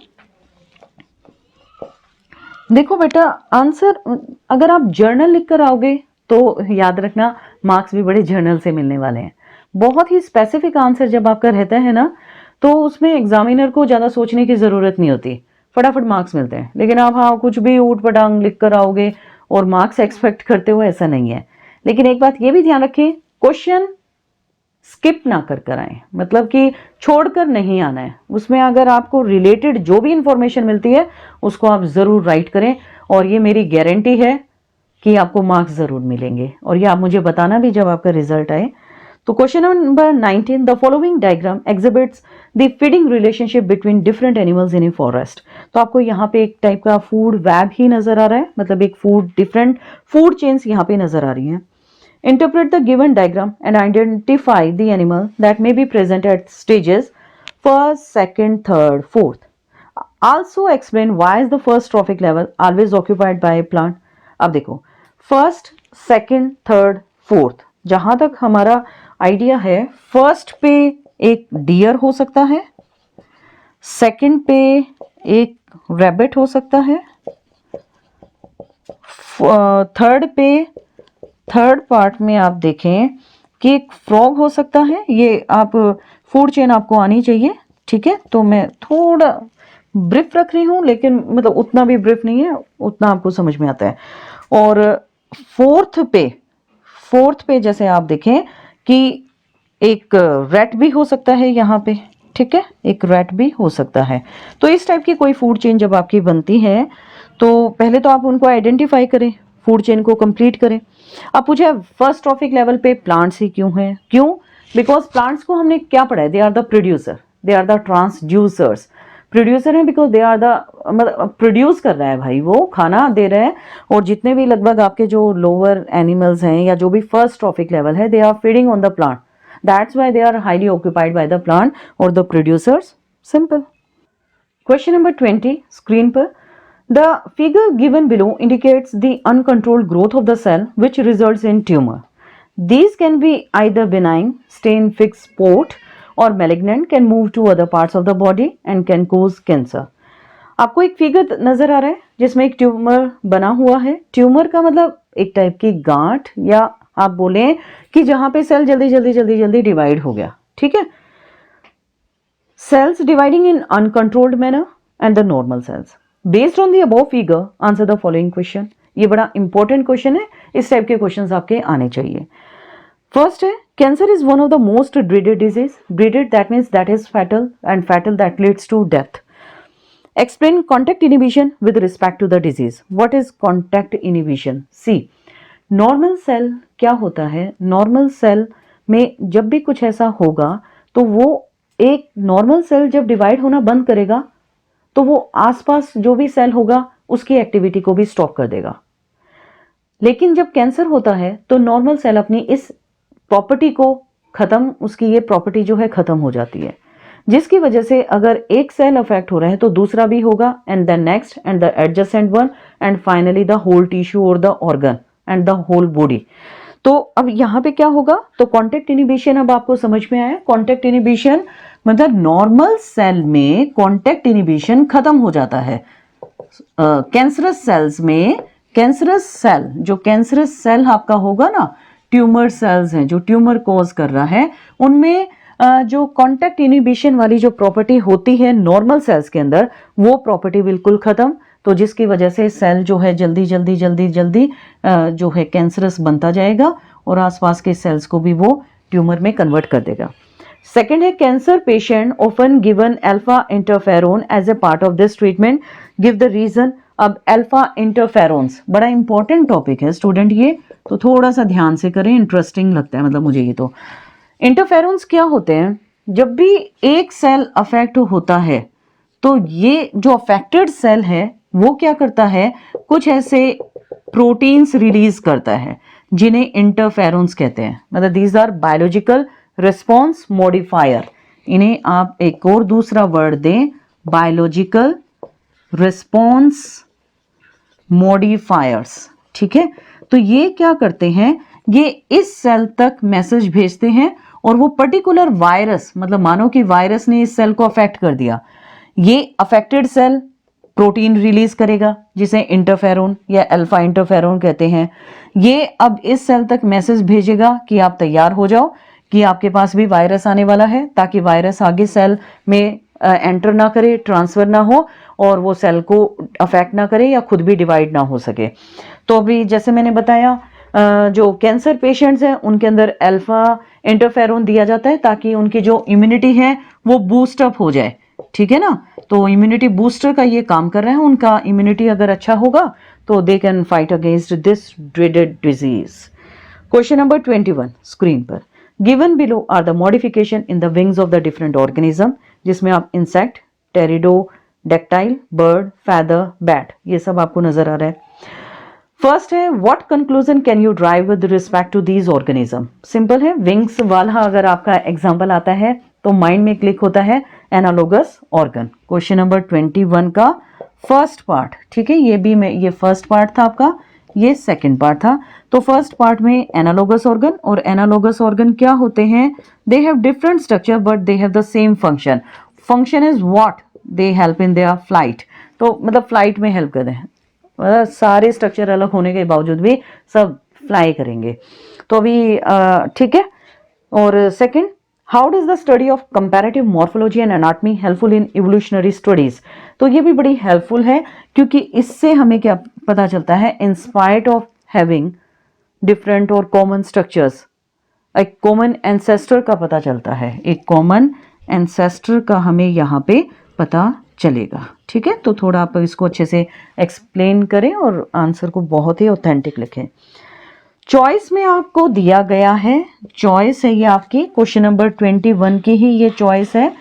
देखो बेटा आंसर अगर आप जर्नल लिख कर आओगे तो याद रखना मार्क्स भी बड़े जर्नल से मिलने वाले हैं। बहुत ही स्पेसिफिक आंसर जब आपका रहता है ना तो उसमें एग्जामिनर को ज़्यादा सोचने की ज़रूरत नहीं होती, फटाफट मार्क्स मिलते हैं। लेकिन आप हाँ कुछ भी ऊट पटांग लिख कर आओगे और मार्क्स एक्सपेक्ट करते हो, ऐसा नहीं है। लेकिन एक बात ये भी ध्यान रखें, क्वेश्चन स्किप ना कर आए, मतलब कि छोड़कर नहीं आना है। उसमें अगर आपको रिलेटेड जो भी इंफॉर्मेशन मिलती है उसको आप ज़रूर राइट करें और ये मेरी गारंटी है कि आपको मार्क्स ज़रूर मिलेंगे और ये आप मुझे बताना भी जब आपका रिजल्ट आए। तो question number 19, the following diagram exhibits the feeding relationship between different animals in a forest. तो आपको यहाँ पे एक टाइप का फूड वेब ही नजर आ रहा है, मतलब एक डिफरेंट फूड चेन्स यहाँ पे नजर आ रही हैं। Interpret the given diagram and identify the animal that may be present at stages first, second, third, fourth. Also explain why is the first trophic level always occupied by a plant. अब देखो फर्स्ट, सेकंड, थर्ड, फोर्थ, जहां तक हमारा आइडिया है फर्स्ट पे एक डियर हो सकता है, सेकंड पे एक रैबिट हो सकता है, थर्ड पार्ट में आप देखें कि एक फ्रॉग हो सकता है। ये आप फूड चेन आपको आनी चाहिए, ठीक है। तो मैं थोड़ा ब्रीफ रख रही हूँ लेकिन मतलब उतना भी ब्रीफ नहीं है, उतना आपको समझ में आता है। और फोर्थ पे जैसे आप देखें कि एक रैट भी हो सकता है यहाँ पे, ठीक है, एक रैट भी हो सकता है। तो इस टाइप की कोई फूड चेन जब आपकी बनती है तो पहले तो आप उनको आइडेंटिफाई करें, फूड चेन को कंप्लीट करें। अब पूछे फर्स्ट ट्रॉफिक लेवल पे प्लांट्स ही क्यों हैं? क्यों? बिकॉज प्लांट्स को हमने क्या पढ़ा है, they are the producer, they are the transducers. Producer है बिकॉज दे आर द, मतलब प्रोड्यूस कर रहा है भाई, वो खाना दे रहे हैं। और जितने भी लगभग आपके जो लोअर एनिमल्स हैं या जो भी फर्स्ट ट्रॉफिक लेवल है, they are feeding on the plant, that's why they are highly occupied by the plant और the producers. Simple. Question number 20 screen पर, the figure given below indicates the uncontrolled growth of the cell which results in tumor. These can be either benign, stay in fixed spot, or malignant, can move to other parts of the body and can cause cancer. आपको एक फिगर नजर आ रहा है जिसमें एक ट्यूमर बना हुआ है। ट्यूमर का मतलब एक टाइप की गांठ, या आप बोले कि जहां पे सेल जल्दी डिवाइड हो गया, ठीक है। Cells dividing in uncontrolled manner and the normal cells. Based on the above figure answer the following question. ये बड़ा इंपॉर्टेंट क्वेश्चन है, इस टाइप के क्वेश्चंस आपके आने चाहिए। फर्स्ट है, cancer is one of the most dreaded disease. Dreaded that means that is fatal, and fatal that leads to death. Explain contact inhibition with respect to the disease. What is contact inhibition? See, normal cell क्या होता है, नॉर्मल सेल में जब भी कुछ ऐसा होगा तो वो एक नॉर्मल सेल जब डिवाइड होना बंद करेगा तो वो आसपास जो भी सेल होगा उसकी एक्टिविटी को भी स्टॉप कर देगा। लेकिन जब कैंसर होता है तो नॉर्मल सेल अपनी इस प्रॉपर्टी को खत्म, उसकी ये प्रॉपर्टी जो है खत्म हो जाती है, जिसकी वजह से अगर एक सेल अफेक्ट हो रहा है तो दूसरा भी होगा, and then next and the adjacent one, and finally the whole tissue और the organ and the whole body. तो अब यहां पे क्या होगा, तो कॉन्टैक्ट इनिबिशन अब आपको समझ में आया। कॉन्टैक्ट इनिबिशन मतलब नॉर्मल सेल में कॉन्टैक्ट इनिबिशन खत्म हो जाता है। कैंसरस सेल्स में, कैंसरस सेल, जो कैंसरस सेल आपका होगा ना, ट्यूमर सेल्स हैं जो ट्यूमर कॉज कर रहा है, उनमें जो कॉन्टैक्ट इनिबिशन वाली जो प्रॉपर्टी होती है नॉर्मल सेल्स के अंदर, वो प्रॉपर्टी बिल्कुल खत्म, तो जिसकी वजह से सेल जो है जल्दी जल्दी जल्दी जल्दी जो है कैंसरस बनता जाएगा और आसपास के सेल्स को भी वो ट्यूमर में कन्वर्ट कर देगा। सेकेंड है, cancer patient often given alpha interferon as a part of this treatment, give the reason. अब अल्फा इंटरफेरोन्स बड़ा इंपॉर्टेंट टॉपिक है स्टूडेंट, ये तो थोड़ा सा ध्यान से करें, इंटरेस्टिंग लगता है मतलब मुझे ये। तो इंटरफेरोन्स क्या होते हैं, जब भी एक सेल अफेक्ट होता है तो ये जो अफेक्टेड सेल है वो क्या करता है, कुछ ऐसे प्रोटीन्स रिलीज करता है जिन्हें इंटरफेरोन्स कहते हैं। मतलब these are biological response modifier. इन्हें आप एक और दूसरा वर्ड दें, बायोलॉजिकल रिस्पॉन्स मॉडिफायर्स, ठीक है। तो ये क्या करते हैं, ये इस सेल तक मैसेज भेजते हैं और वो पर्टिकुलर वायरस, मतलब मानो कि वायरस ने इस सेल को अफेक्ट कर दिया, ये अफेक्टेड सेल प्रोटीन रिलीज करेगा जिसे इंटरफेरोन या अल्फा इंटरफेरोन कहते हैं। ये अब इस सेल तक मैसेज भेजेगा कि आप तैयार हो जाओ कि आपके पास भी वायरस आने वाला है, ताकि वायरस आगे सेल में एंटर ना करे, ट्रांसफर ना हो और वो सेल को अफेक्ट ना करे या खुद भी डिवाइड ना हो सके। तो अभी जैसे मैंने बताया, जो कैंसर पेशेंट्स हैं उनके अंदर अल्फा इंटरफेरोन दिया जाता है ताकि उनकी जो इम्यूनिटी है वो बूस्ट अप हो जाए, ठीक है ना। तो इम्यूनिटी बूस्टर का ये काम कर रहे हैं, उनका इम्यूनिटी अगर अच्छा होगा तो they can fight against this dreaded disease. Question number 21 screen पर, given below are the modification in the wings of the different organism, जिसमें आप insect, pterodactyl, bird, feather, bat, ये सब आपको नजर आ रहा है। फर्स्ट है, what conclusion can you drive with respect to these organism. Simple है, विंग्स वाला अगर आपका एग्जाम्पल आता है तो माइंड में क्लिक होता है एनालोगस ऑर्गन। क्वेश्चन नंबर 21 का फर्स्ट पार्ट, ठीक है, ये भी ये फर्स्ट पार्ट था आपका, ये सेकंड पार्ट था। तो फर्स्ट पार्ट में एनालोगस ऑर्गन, और एनालोगस ऑर्गन क्या होते हैं, they have different structure but they have the same function. Function is what, they help in their flight. तो मतलब फ्लाइट में हेल्प करते हैं, मतलब सारे स्ट्रक्चर अलग होने के बावजूद भी सब फ्लाई करेंगे। तो अभी ठीक है। और second, how does the study of comparative morphology and anatomy helpful in evolutionary studies. तो ये भी बड़ी हेल्पफुल है क्योंकि इससे हमें क्या पता चलता है, in spite of having different और कॉमन स्ट्रक्चर्स, एक कॉमन एंसेस्टर का पता चलता है, एक कॉमन एंसेस्टर का हमें यहाँ पे पता चलेगा, ठीक है। तो थोड़ा आप इसको अच्छे से एक्सप्लेन करें और आंसर को बहुत ही ऑथेंटिक लिखें। चॉइस में आपको दिया गया है, चॉइस है ये आपकी क्वेश्चन नंबर 21 की ही ये चॉइस है।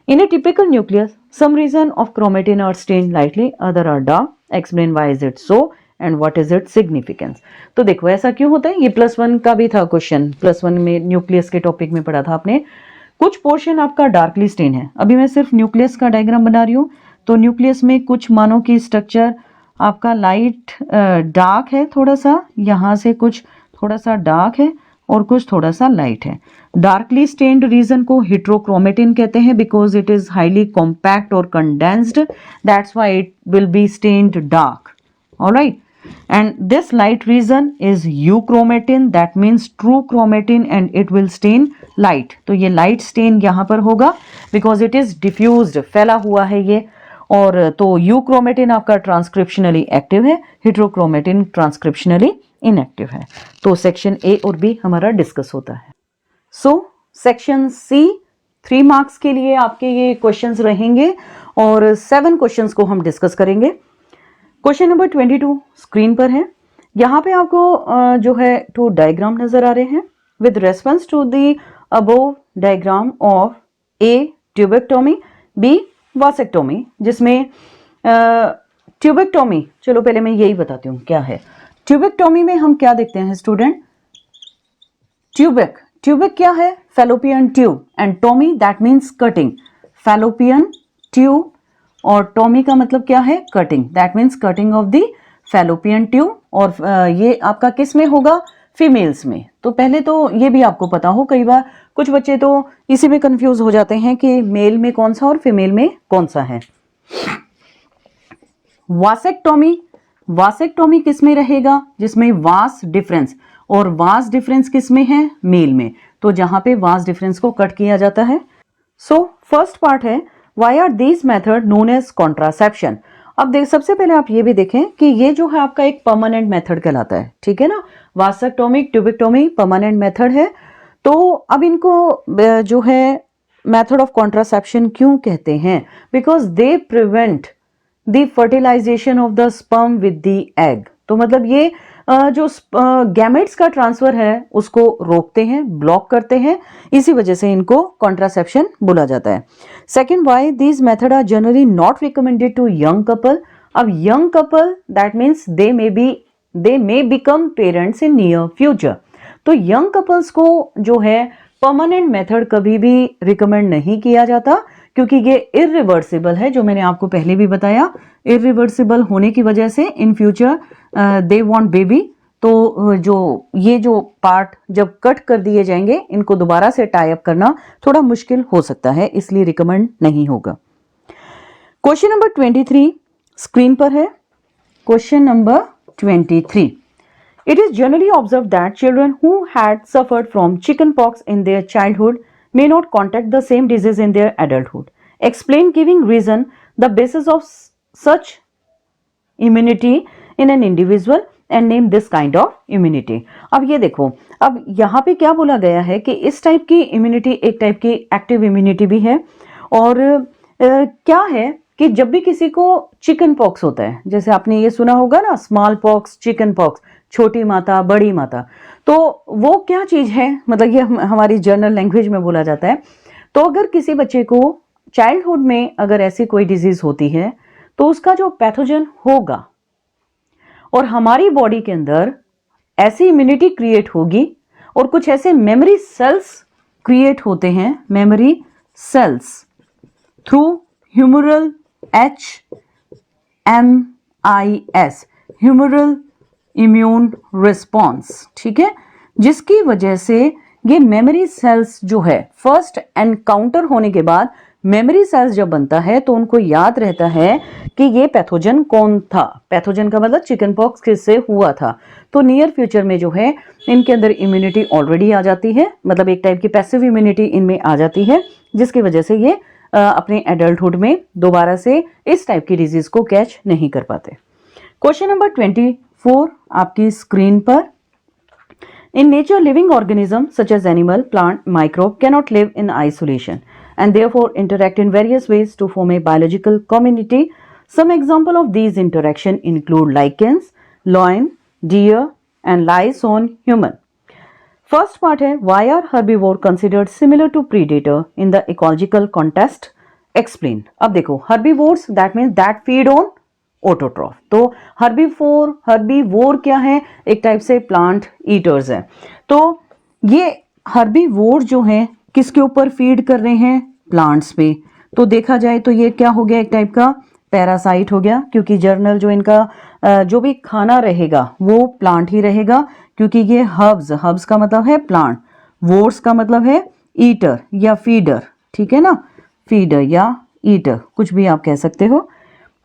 In a typical nucleus some region of chromatin are stained lightly, other are dark, explain why is it so and what is its significance. तो देखो ऐसा क्यों होता है, ये +1 का भी था क्वेश्चन, +1 में न्यूक्लियस के टॉपिक में पढ़ा था आपने। कुछ पोर्शन आपका डार्कली स्टेन है, अभी मैं सिर्फ न्यूक्लियस का डायग्राम बना रही हूँ। तो न्यूक्लियस में कुछ मानो की स्ट्रक्चर आपका लाइट डार्क है, थोड़ा सा यहाँ से कुछ थोड़ा सा डार्क है और कुछ थोड़ा सा लाइट है। डार्कली स्टेन्ड रीजन को हेट्रोक्रोमेटिन कहते हैं because it is highly compact और condensed, that's why it will be stained dark, alright. and this light region is euchromatin, that means true chromatin and it will stain light। तो ये light stain यहाँ पर होगा because it is diffused, फैला हुआ है ये। और तो यूक्रोमेटिन आपका ट्रांसक्रिप्शनली एक्टिव है, हेट्रोक्रोमेटिन ट्रांसक्रिप्शनली इनएक्टिव है। तो सेक्शन ए और बी हमारा डिस्कस होता है। सो सेक्शन सी 3 मार्क्स के लिए आपके ये क्वेश्चंस रहेंगे और 7 क्वेश्चंस को हम डिस्कस करेंगे। क्वेश्चन नंबर 22 स्क्रीन पर है। यहाँ पे आपको जो है 2 डायग्राम नजर आ रहे हैं with response to the above diagram of a tubectomy, B vasectomy, जिसमें ट्यूबेक्टोमी, चलो पहले मैं यही बताती हूँ क्या है। ट्यूबेक्टोमी में हम क्या देखते हैं स्टूडेंट, ट्यूबिक क्या है, fallopian tube, and tomy that means cutting. Fallopian tube और टोमी का मतलब क्या है, cutting, that means cutting of the fallopian tube. और ये आपका किस में होगा, फीमेल्स में। तो पहले तो ये भी आपको पता हो, कई बार कुछ बच्चे तो इसी में कंफ्यूज हो जाते हैं कि मेल में कौन सा और फीमेल में कौन सा है। वासेक्टोमी किस में रहेगा, जिसमें वास डिफरेंस, और वास डिफरेंस किस में है, मेल में। तो जहां पे वास डिफरेंस को कट किया जाता है। सो फर्स्ट पार्ट है why are these method known as contraception. अब देख, सबसे पहले आप ये भी देखें कि ये जो है आपका एक परमानेंट मेथड कहलाता है, ठीक है ना। वासेक्टोमी, ट्यूबेक्टोमी परमानेंट मेथड है। तो अब इनको जो है मेथड ऑफ कॉन्ट्रासेप्शन क्यों कहते हैं, because they prevent the fertilisation of the sperm with the egg. तो मतलब ये जो गैमेट्स का ट्रांसफर है उसको रोकते हैं, ब्लॉक करते हैं, इसी वजह से इनको कॉन्ट्रासेप्शन बोला जाता है। Second, why these method are generally not recommended to young couple. अब young couple that means they may become parents in near future. तो यंग कपल्स को जो है परमानेंट मेथड कभी भी रिकमेंड नहीं किया जाता, क्योंकि ये इरिवर्सिबल है, जो मैंने आपको पहले भी बताया। इरिवर्सिबल होने की वजह से in future they want baby, तो जो पार्ट जब कट कर दिए जाएंगे, इनको दोबारा से टाई अप करना थोड़ा मुश्किल हो सकता है, इसलिए रिकमेंड नहीं होगा। क्वेश्चन नंबर 23 स्क्रीन पर है। Question number 23, it is generally observed that children who had suffered from chickenpox in their childhood may not contract the same disease in their adulthood. Explain giving reason the basis of such immunity in an individual and name this kind of immunity. अब ये देखो, अब यहाँ पे क्या बोला गया है कि इस टाइप की इम्यूनिटी एक टाइप की एक्टिव इम्यूनिटी भी है। और क्या है कि जब भी किसी को चिकन पॉक्स होता है, जैसे आपने ये सुना होगा ना, स्मॉल पॉक्स, चिकन पॉक्स, छोटी माता, बड़ी माता, तो वो क्या चीज है, मतलब ये हमारी जर्नल लैंग्वेज में बोला जाता है। तो अगर किसी बच्चे को चाइल्डहुड में अगर ऐसी कोई डिजीज होती है, तो उसका जो पैथोजन होगा और हमारी बॉडी के अंदर ऐसी इम्यूनिटी क्रिएट होगी, और कुछ ऐसे मेमोरी सेल्स क्रिएट होते हैं, memory cells, through humoral HMIS, humoral immune response, ठीक है, जिसकी वजह से ये मेमोरी सेल्स जो है फर्स्ट एनकाउंटर होने के बाद मेमोरी सेल्स जब बनता है तो उनको याद रहता है कि ये पैथोजन कौन था। पैथोजन का मतलब चिकन पॉक्स किससे हुआ था। तो नियर फ्यूचर में जो है इनके अंदर इम्यूनिटी ऑलरेडी आ जाती है, मतलब एक टाइप की पैसिव इम्यूनिटी इनमें आ जाती है, जिसकी वजह से ये अपने एडल्टहुड में दोबारा से इस टाइप की डिजीज को कैच नहीं कर पाते। क्वेश्चन नंबर 24 आपकी स्क्रीन पर। In nature, living organisms such as animal, plant, microbe cannot live in isolation and therefore interact in various ways to form a biological community. Some example of these interaction include lichens, lion, deer and lice on human. First part है, why are herbivore considered similar to predator in the ecological context? Explain. अब देखो, herbivores that means that feed on autotroph. तो हर्बीवोर क्या है, एक टाइप से प्लांट ईटर्स है। तो ये हर्बीवोर जो है किसके ऊपर फीड कर रहे हैं, प्लांट्स पे। तो देखा जाए तो ये क्या हो गया, एक टाइप का पैरासाइट हो गया, क्योंकि जर्नल जो इनका जो भी खाना रहेगा वो प्लांट ही रहेगा, क्योंकि ये हर्ब्स का मतलब है प्लांट, वोर्स का मतलब है ईटर या फीडर, ठीक है ना, फीडर या ईटर कुछ भी आप कह सकते हो।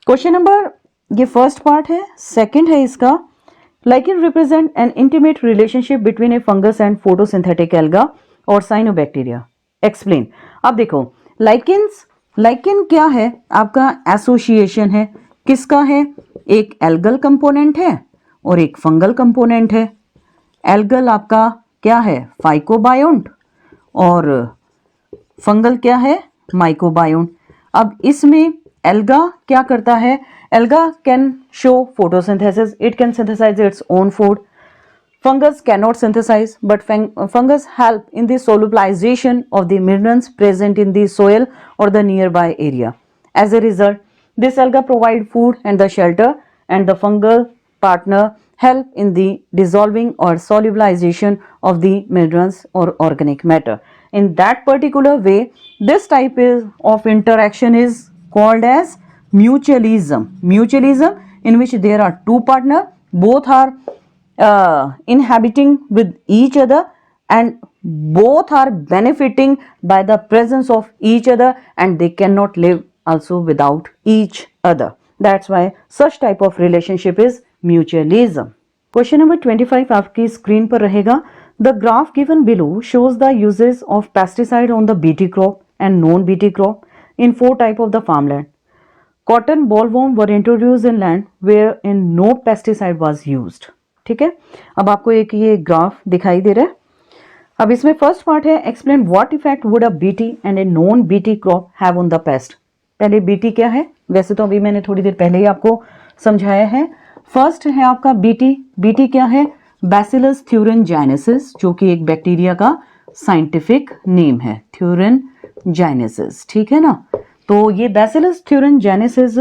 क्वेश्चन नंबर, ये फर्स्ट पार्ट है। सेकंड है इसका, lichen represent N intimate relationship between A fungus and photosynthetic alga और साइनोबैक्टीरिया। एक्सप्लेन। अब देखो, लाइकेन क्या है आपका? एसोसिएशन है। किसका है? एक एल्गल कंपोनेंट है और एक फंगल कंपोनेंट है। एल्गल आपका क्या है? फाइकोबायोन्ट, और फंगल क्या है? माइकोबायोन्ट। अब इसमें एल्गा क्या करता है? Alga can show photosynthesis, it can synthesise its own food. Fungus cannot synthesize, but fungus help in the solubilization of the minerals present in the soil or the nearby area. As a result, this alga provide food and the shelter, and the fungal partner help in the dissolving or solubilization of the minerals or organic matter. In that particular way, this type of interaction is called as mutualism. Mutualism in which there are two partners, both are inhabiting with each other and both are benefiting by the presence of each other, and they cannot live also without each other. That's why such type of relationship is mutualism. Question number 25 आपकी स्क्रीन पर रहेगा. The graph given below shows the uses of pesticide on the BT crop and non-BT crop in 4 type of the farmland. Cotton bollworm were introduced in land wherein no pesticide was used. ठीक है, अब आपको एक ये ग्राफ दिखाई दे रहा है. अब इसमें फर्स्ट पार्ट है explain what effect would a BT and a non BT crop have on the paste. पहले बीटी क्या है? वैसे तो अभी मैंने थोड़ी देर पहले ही आपको समझाया है. फर्स्ट है आपका बीटी. बीटी क्या है? बैसिलस थ्यूरिनजाइनेसिस, जो कि एक बैक्टीरिया का साइंटिफिक नेम है, थ्यूरिनजाइनेसिस. ठीक है ना. तो ये बैसिलस थ्यूरिनजाइनेसिस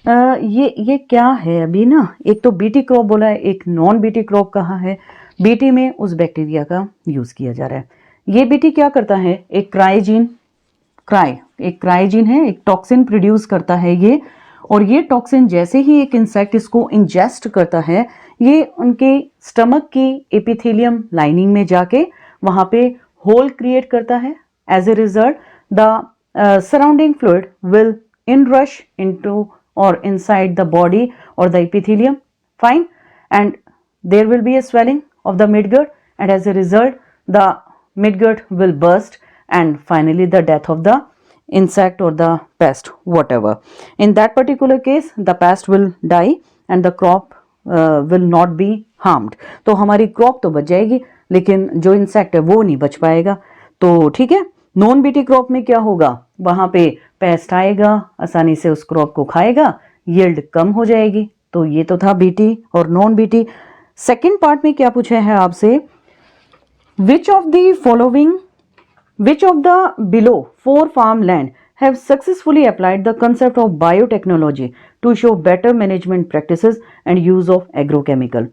ये क्या है? अभी ना एक तो बीटी क्रॉप बोला है, एक नॉन बीटी क्रॉप कहा है. बीटी में उस बैक्टीरिया का यूज किया जा रहा है. ये बीटी क्या करता है? एक क्राइजीन है, एक टॉक्सिन प्रोड्यूस करता है ये, और ये टॉक्सिन जैसे ही एक इंसेक्ट इसको इंजेस्ट करता है, ये उनके स्टमक की एपिथेलियम लाइनिंग में जाके वहां पे होल क्रिएट करता है. As a result the surrounding fluid will inrush into or inside the body or the epithelium, fine, and there will be a swelling of the midgut, and as a result the midgut will burst, and finally the death of the insect or the pest, whatever. In that particular case the pest will die and the crop will not be harmed. तो हमारी क्रॉप तो बच जाएगी, लेकिन जो इंसेक्ट है वो नहीं बच पाएगा. तो ठीक है, नॉन बीटी क्रॉप में क्या होगा? वहां पे पेस्ट आएगा, आसानी से उस क्रॉप को खाएगा, यील्ड कम हो जाएगी. तो ये तो था बीटी और नॉन बीटी. सेकेंड पार्ट में क्या पूछा है आपसे? Which of the below 4 farmland have successfully applied the concept of biotechnology to show better management practices and use of agrochemical.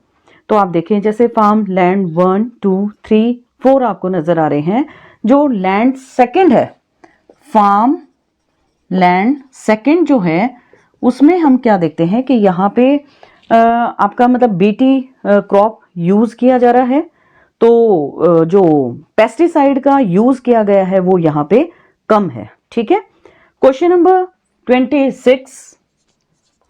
तो आप देखें जैसे फार्म लैंड 1, 2, 3, 4 आपको नजर आ रहे हैं. जो लैंड सेकंड है, फार्म लैंड सेकंड जो है, उसमें हम क्या देखते हैं कि यहाँ पे आपका मतलब बीटी क्रॉप यूज किया जा रहा है. तो जो पेस्टिसाइड का यूज किया गया है वो यहाँ पे कम है. ठीक है. क्वेश्चन नंबर 26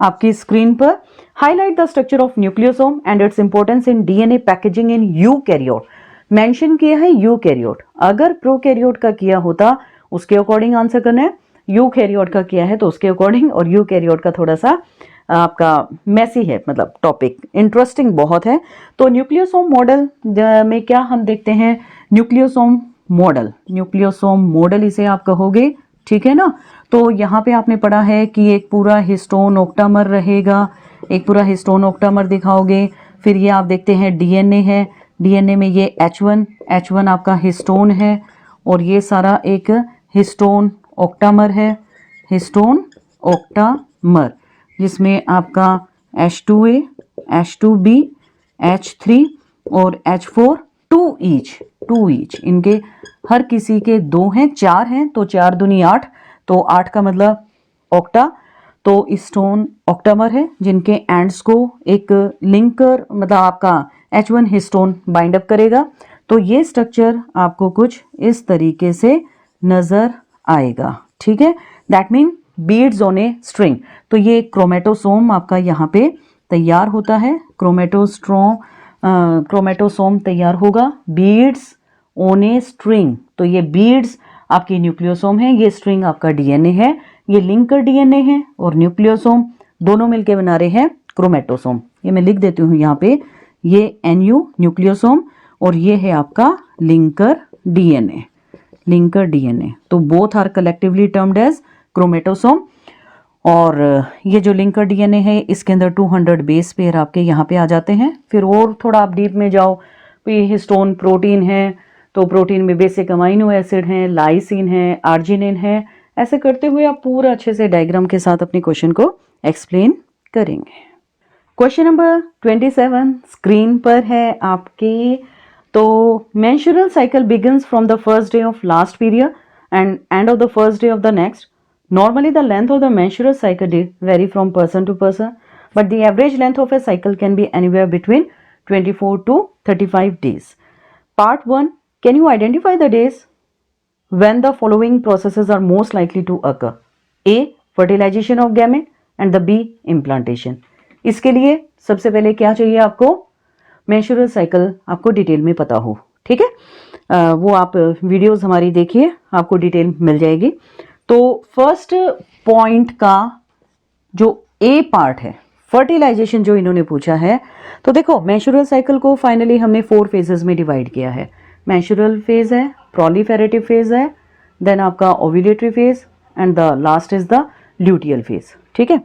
आपकी स्क्रीन पर. Highlight the structure of nucleosome and its importance in DNA packaging in eukaryote. Mention किया है यूकैरियोट. अगर प्रोकैरियोट का किया होता उसके अकॉर्डिंग आंसर करना है, यूकैरियोट का किया है तो उसके अकॉर्डिंग, और यूकैरियोट का थोड़ा सा आपका मैसी है, मतलब टॉपिक इंटरेस्टिंग बहुत है. तो न्यूक्लियोसोम मॉडल में क्या हम देखते हैं? न्यूक्लियोसोम मॉडल इसे आप कहोगे. ठीक है ना. तो यहाँ पे आपने पढ़ा है कि एक पूरा हिस्टोन ऑक्टामर रहेगा, एक पूरा हिस्टोन ऑक्टामर दिखाओगे. फिर ये आप देखते हैं डीएनए है, डीएनए में ये H1 आपका हिस्टोन है, और ये सारा एक हिस्टोन ऑक्टामर है, हिस्टोन ऑक्टामर, जिसमें आपका H2A, H2B, H3 और H4 2 ईच. इनके हर किसी के 2 हैं, 4 हैं, तो 4 दूनी 8, तो 8 का मतलब ऑक्टा. तो स्टोन ऑक्टामर है जिनके एंड्स को एक लिंकर मतलब आपका H1 हिस्टोन बाइंड अप करेगा. तो ये स्ट्रक्चर आपको कुछ इस तरीके से नजर आएगा. ठीक है. That mean beads on a string. तो ये क्रोमेटोसोम आपका यहाँ पे तैयार होता है. क्रोमेटोसोम तैयार होगा बीड्स ऑन ए स्ट्रिंग. तो ये बीड्स आपकी न्यूक्लियोसोम है, ये स्ट्रिंग आपका डीएनए है, ये लिंकर डीएनए है और न्यूक्लियोसोम दोनों मिलकर बना रहे हैं क्रोमेटोसोम। ये मैं लिख देती हूँ यहाँ पे, ये एनयू न्यूक्लियोसोम और ये है आपका लिंकर डीएनए, लिंकर डीएनए। तो both are collectively termed as chromatosome. और ये जो लिंकर डीएनए है इसके अंदर 200 बेस पेयर आपके यहाँ पे आ जाते हैं। फिर और थोड़ा आप डीप में जाओ तो ये हिस्टोन प्रोटीन है, तो प्रोटीन में बेसिक अमाइनो एसिड हैं, लाइसिन है, आर्जिनिन है। ऐसे करते हुए आप पूरा अच्छे से डायग्राम के साथ अपने क्वेश्चन को एक्सप्लेन करेंगे। क्वेश्चन नंबर 27 स्क्रीन पर है आपके। तो menstrual cycle begins from the first day of last period and end of the first day of the next. Normally the length of the menstrual cycle vary from person to person, but the average length of a cycle can be anywhere between 24 to 35 days. Part 1. Can you identify the days when the following processes are most likely to occur? A. Fertilization of gamete and the B. Implantation. इसके लिए सबसे पहले क्या चाहिए आपको? मेंस्ट्रुअल साइकिल आपको डिटेल में पता हो, ठीक है? वो आप वीडियोस हमारी देखिए, आपको डिटेल मिल जाएगी। तो फर्स्ट पॉइंट का जो ए पार्ट है, फर्टिलाइजेशन जो इन्होंने पूछा है, तो देखो मेंस्ट्रुअल साइकिल को फाइनली हमने 4 फेजेस में डिवाइड किया है। मेंस्ट्रुअल फेज है, प्रोलिफेरेटिव फेज है, देन आपका ovulatory phase and the last is the luteal phase, ठीक है?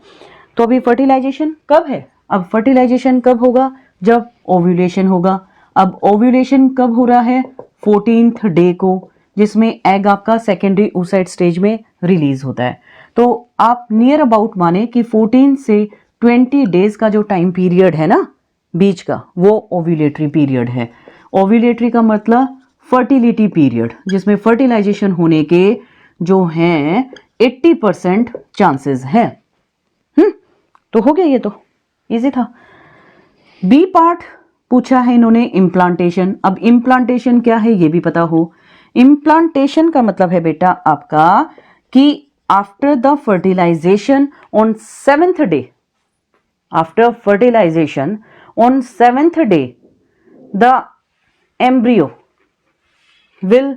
तो अभी फर्टिलाइजेशन कब है? अब फर्टिलाइजेशन कब होगा? जब ओव्यूलेशन होगा। अब ओव्यूलेशन कब हो रहा है? 14th डे को, जिसमें एग आपका सेकेंडरी oocyte स्टेज में रिलीज होता है। तो आप नियर अबाउट माने कि 14 से 20 डेज का जो टाइम पीरियड है ना बीच का, वो ओव्यूलेटरी पीरियड है। ओव्यूलेटरी का मतलब फर्टिलिटी पीरियड, जिसमें फर्टिलाइजेशन होने के जो हैं 80% चांसेस हैं। तो हो गया, ये तो इजी था। बी पार्ट पूछा है इन्होंने इम्प्लांटेशन। अब इम्प्लांटेशन क्या है ये भी पता हो। इम्प्लांटेशन का मतलब है बेटा आपका कि after the fertilisation on 7th day, after fertilisation on 7th day the embryo will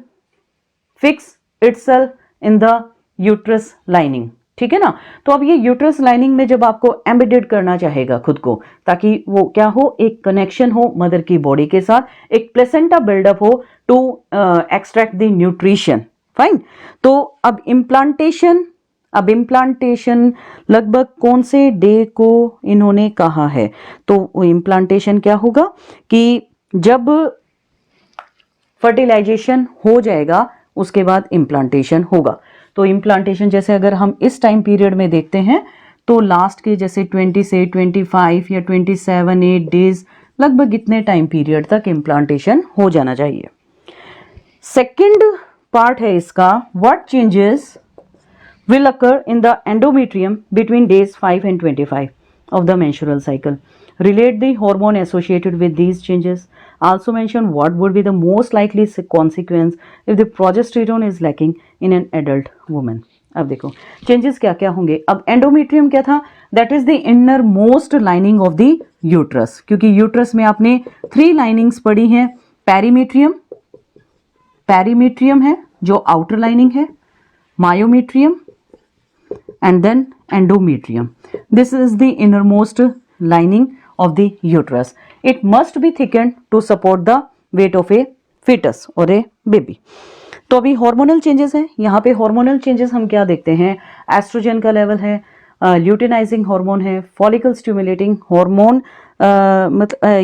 fix itself in the uterus lining, ठीक है ना? तो अब ये यूट्रस लाइनिंग में जब आपको एम्बेडेड करना चाहेगा खुद को, ताकि वो क्या हो, एक कनेक्शन हो मदर की बॉडी के साथ, एक प्लेसेंटा बिल्डअप हो to extract the nutrition, fine. तो अब इम्प्लांटेशन लगभग कौन से डे को इन्होंने कहा है? तो वो इम्प्लांटेशन क्या होगा कि जब फर्टिलाइजेशन हो जाएगा उसके बाद इम्प्लांटेशन होगा। तो इम्प्लांटेशन जैसे अगर हम इस टाइम पीरियड में देखते हैं तो लास्ट के जैसे 20 से 25 या 27-8 डेज, लगभग इतने टाइम पीरियड तक इम्प्लांटेशन हो जाना चाहिए। सेकंड पार्ट है इसका, what changes will occur in the endometrium between days 5 and 25 of the menstrual cycle. Relate the hormone associated with these changes. Also mention what would be the most likely consequence if the progesterone is lacking in an adult woman. अब देखो चेंजेस क्या क्या होंगे। अब एंडोमेट्रियम क्या था? That is the inner most lining of the uterus, क्योंकि यूट्रस में आपने 3 लाइनिंग्स पढ़ी हैं। पेरीमेट्रियम है जो आउटर लाइनिंग है, myometrium and then endometrium. This is the innermost lining of the uterus. It must be thickened to support the weight of a fetus or a baby. तो अभी हार्मोनल चेंजेस हैं। यहाँ पे हार्मोनल चेंजेस हम क्या देखते हैं? एस्ट्रोजन का लेवल है, ल्यूटिनाइजिंग हार्मोन है, फॉलिकल स्टिमुलेटिंग हार्मोन,